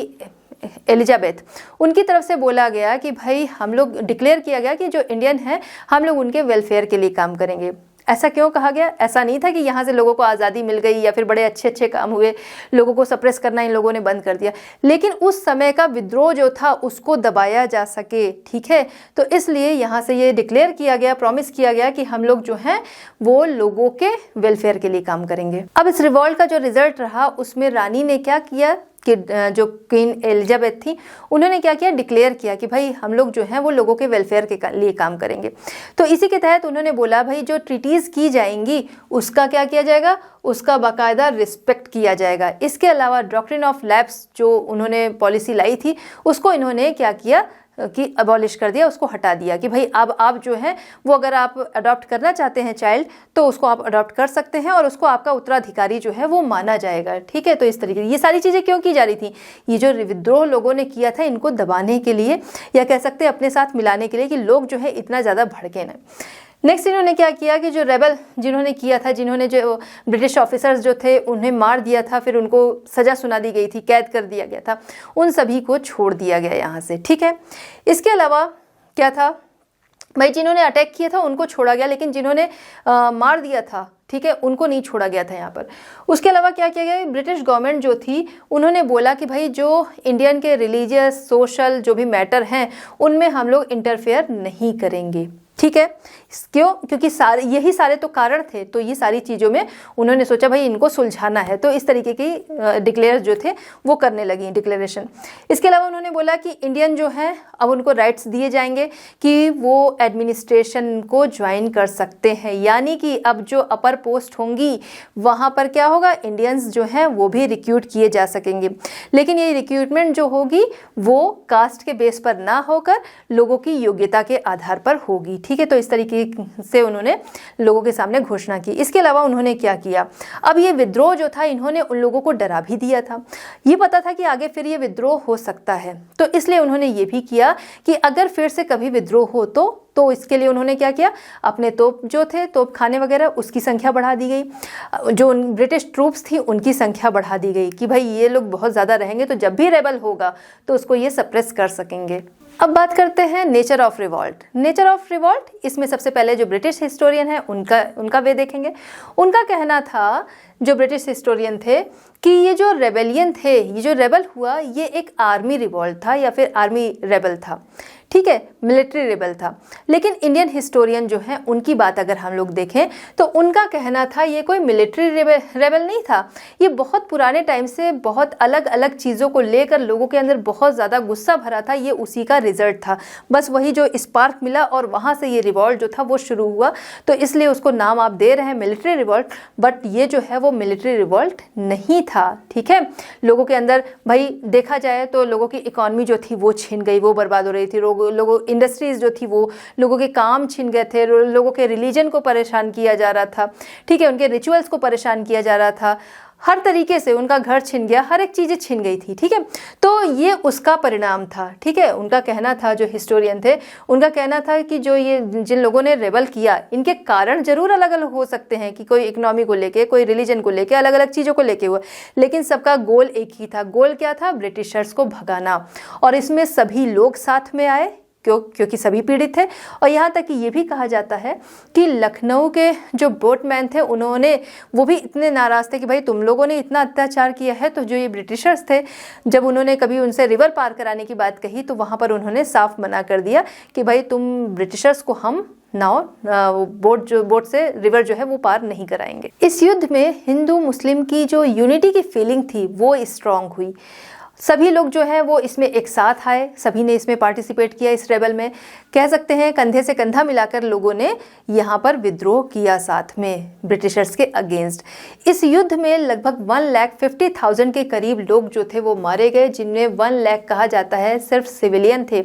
एलिजाबेथ, उनकी तरफ से बोला गया कि भाई हम लोग डिक्लेयर किया गया कि जो इंडियन है हम लोग उनके वेलफेयर के लिए काम करेंगे। ऐसा क्यों कहा गया? ऐसा नहीं था कि यहाँ से लोगों को आज़ादी मिल गई या फिर बड़े अच्छे अच्छे काम हुए, लोगों को सप्रेस करना इन लोगों ने बंद कर दिया, लेकिन उस समय का विद्रोह जो था उसको दबाया जा सके, ठीक है। तो इसलिए यहाँ से ये डिक्लेयर किया गया, प्रॉमिस किया गया कि हम लोग जो हैं वो लोगों के वेलफेयर के लिए काम करेंगे। अब इस रिवॉल्ट का जो रिजल्ट रहा उसमें रानी ने क्या किया कि जो क्वीन एलिजाबेथ थी उन्होंने क्या किया, डिक्लेयर किया कि भाई हम लोग जो हैं वो लोगों के वेलफेयर के लिए काम करेंगे। तो इसी के तहत उन्होंने बोला भाई जो ट्रीटीज़ की जाएंगी उसका क्या किया जाएगा, उसका बाकायदा रिस्पेक्ट किया जाएगा। इसके अलावा डॉक्ट्रिन ऑफ लैप्स जो उन्होंने पॉलिसी लाई थी उसको इन्होंने क्या किया कि अबॉलिश कर दिया, उसको हटा दिया कि भाई अब आप जो है वो अगर आप अडॉप्ट करना चाहते हैं चाइल्ड तो उसको आप अडॉप्ट कर सकते हैं और उसको आपका उत्तराधिकारी जो है वो माना जाएगा, ठीक है। तो इस तरीके ये सारी चीज़ें क्यों की जा रही थी, ये जो विद्रोह लोगों ने किया था इनको दबाने के लिए या कह सकते हैं अपने साथ मिलाने के लिए कि लोग जो है इतना ज़्यादा भड़के ना। नेक्स्ट इन्होंने क्या किया कि जो रेबल जिन्होंने किया था, जिन्होंने जो ब्रिटिश ऑफिसर्स जो थे उन्हें मार दिया था, फिर उनको सज़ा सुना दी गई थी, कैद कर दिया गया था, उन सभी को छोड़ दिया गया यहाँ से, ठीक है। इसके अलावा क्या था भाई, जिन्होंने अटैक किया था उनको छोड़ा गया, लेकिन जिन्होंने मार दिया था, ठीक है, उनको नहीं छोड़ा गया था यहाँ पर। उसके अलावा क्या किया गया, ब्रिटिश गवर्नमेंट जो थी उन्होंने बोला कि भाई जो इंडियन के रिलीजियस सोशल जो भी मैटर हैं उनमें हम लोग इंटरफेयर नहीं करेंगे, ठीक है। क्यों? क्योंकि यही सारे तो कारण थे, तो ये सारी चीज़ों में उन्होंने सोचा भाई इनको सुलझाना है, तो इस तरीके की डिक्लेयर जो थे वो करने लगी डिक्लेरेशन। इसके अलावा उन्होंने बोला कि इंडियन जो हैं अब उनको राइट्स दिए जाएंगे कि वो एडमिनिस्ट्रेशन को ज्वाइन कर सकते हैं, यानी कि अब जो अपर पोस्ट होंगी वहाँ पर क्या होगा, इंडियंस जो हैं वो भी रिक्रूट किए जा सकेंगे, लेकिन ये रिक्रूटमेंट जो होगी वो कास्ट के बेस पर ना होकर लोगों की योग्यता के आधार पर होगी, ठीक है। तो इस तरीके से उन्होंने लोगों के सामने घोषणा की। इसके अलावा उन्होंने क्या किया, अब ये विद्रोह जो था इन्होंने उन लोगों को डरा भी दिया था, ये पता था कि आगे फिर ये विद्रोह हो सकता है, तो इसलिए उन्होंने ये भी किया कि अगर फिर से कभी विद्रोह हो तो इसके लिए उन्होंने क्या किया, अपने तोप जो थे, तोप खाने वगैरह उसकी संख्या बढ़ा दी गई, जो ब्रिटिश ट्रूप्स थी उनकी संख्या बढ़ा दी गई कि भाई ये लोग बहुत ज़्यादा रहेंगे तो जब भी रेबल होगा तो उसको ये सप्रेस कर सकेंगे। अब बात करते हैं nature of revolt. Nature of revolt, इसमें सबसे पहले जो ब्रिटिश हिस्टोरियन है उनका वे देखेंगे। उनका कहना था, जो ब्रिटिश हिस्टोरियन थे, कि ये जो रेबेलियन थे, ये जो रेबल हुआ, ये एक आर्मी रिवॉल्ट था या फिर आर्मी रेबल था, ठीक है, मिलिट्री रेबल था। लेकिन इंडियन हिस्टोरियन जो हैं उनकी बात अगर हम लोग देखें तो उनका कहना था ये कोई मिलिट्री रेबल नहीं था, ये बहुत पुराने टाइम से बहुत अलग अलग चीज़ों को लेकर लोगों के अंदर बहुत ज़्यादा गुस्सा भरा था, ये उसी का रिजल्ट था। बस वही जो स्पार्क मिला और वहाँ से ये रिवॉल्ट जो था वो शुरू हुआ, तो इसलिए उसको नाम आप दे रहे हैं मिलिट्री रिवॉल्ट, बट ये जो है वो मिलिट्री रिवॉल्ट नहीं था, ठीक है। लोगों के अंदर भाई देखा जाए तो लोगों की इकॉनमी जो थी वो छिन गई, वो बर्बाद हो रही थी, लोगों इंडस्ट्रीज जो थी वो, लोगों के काम छिन गए थे, लोगों के रिलीजन को परेशान किया जा रहा था, ठीक है, उनके रिचुअल्स को परेशान किया जा रहा था, हर तरीके से उनका घर छिन गया, हर एक चीज़ें छिन गई थी, ठीक है। तो ये उसका परिणाम था, ठीक है। उनका कहना था, जो हिस्टोरियन थे उनका कहना था कि जो ये जिन लोगों ने रेबल किया, इनके कारण जरूर अलग अलग हो सकते हैं कि कोई इकोनॉमी को लेके, कोई रिलीजन को लेके, अलग अलग चीज़ों को लेके हुआ, लेकिन सबका गोल एक ही था। गोल क्या था? ब्रिटिशर्स को भगाना। और इसमें सभी लोग साथ में आए, क्योंकि सभी पीड़ित थे। और यहाँ तक कि ये भी कहा जाता है कि लखनऊ के जो बोटमैन थे उन्होंने, वो भी इतने नाराज़ थे कि भाई तुम लोगों ने इतना अत्याचार किया है। तो जो ये ब्रिटिशर्स थे, जब उन्होंने कभी उनसे रिवर पार कराने की बात कही तो वहाँ पर उन्होंने साफ मना कर दिया कि भाई तुम ब्रिटिशर्स को हम बोट से रिवर जो है वो पार नहीं कराएंगे। इस युद्ध में हिंदू मुस्लिम की जो यूनिटी की फीलिंग थी वो स्ट्रांग हुई। सभी लोग जो है वो इसमें एक साथ आए, सभी ने इसमें पार्टिसिपेट किया। इस रेबल में कह सकते हैं कंधे से कंधा मिलाकर लोगों ने यहाँ पर विद्रोह किया साथ में ब्रिटिशर्स के अगेंस्ट। इस युद्ध में लगभग 1,50,000 के करीब लोग जो थे वो मारे गए, जिनमें 1 लाख कहा जाता है सिर्फ सिविलियन थे।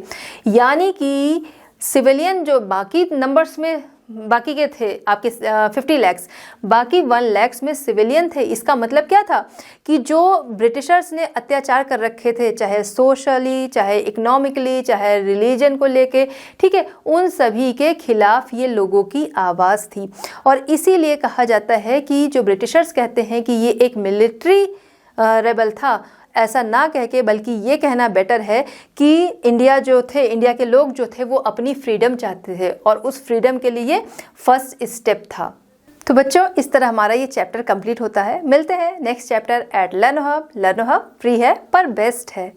यानी कि सिविलियन जो बाकी नंबर्स में बाकी के थे आपके 50 लाख, बाकी 1 लाख में सिविलियन थे। इसका मतलब क्या था कि जो ब्रिटिशर्स ने अत्याचार कर रखे थे, चाहे सोशली, चाहे इकोनॉमिकली, चाहे रिलीजन को लेके, ठीक है, उन सभी के खिलाफ ये लोगों की आवाज़ थी। और इसीलिए कहा जाता है कि जो ब्रिटिशर्स कहते हैं कि ये एक मिलिट्री रेबल था, ऐसा ना कह के बल्कि ये कहना बेटर है कि इंडिया के लोग जो थे वो अपनी फ्रीडम चाहते थे और उस फ्रीडम के लिए फर्स्ट स्टेप था। तो बच्चों, इस तरह हमारा ये चैप्टर कंप्लीट होता है। मिलते हैं next chapter at learn hub. Learn hub free है पर बेस्ट है।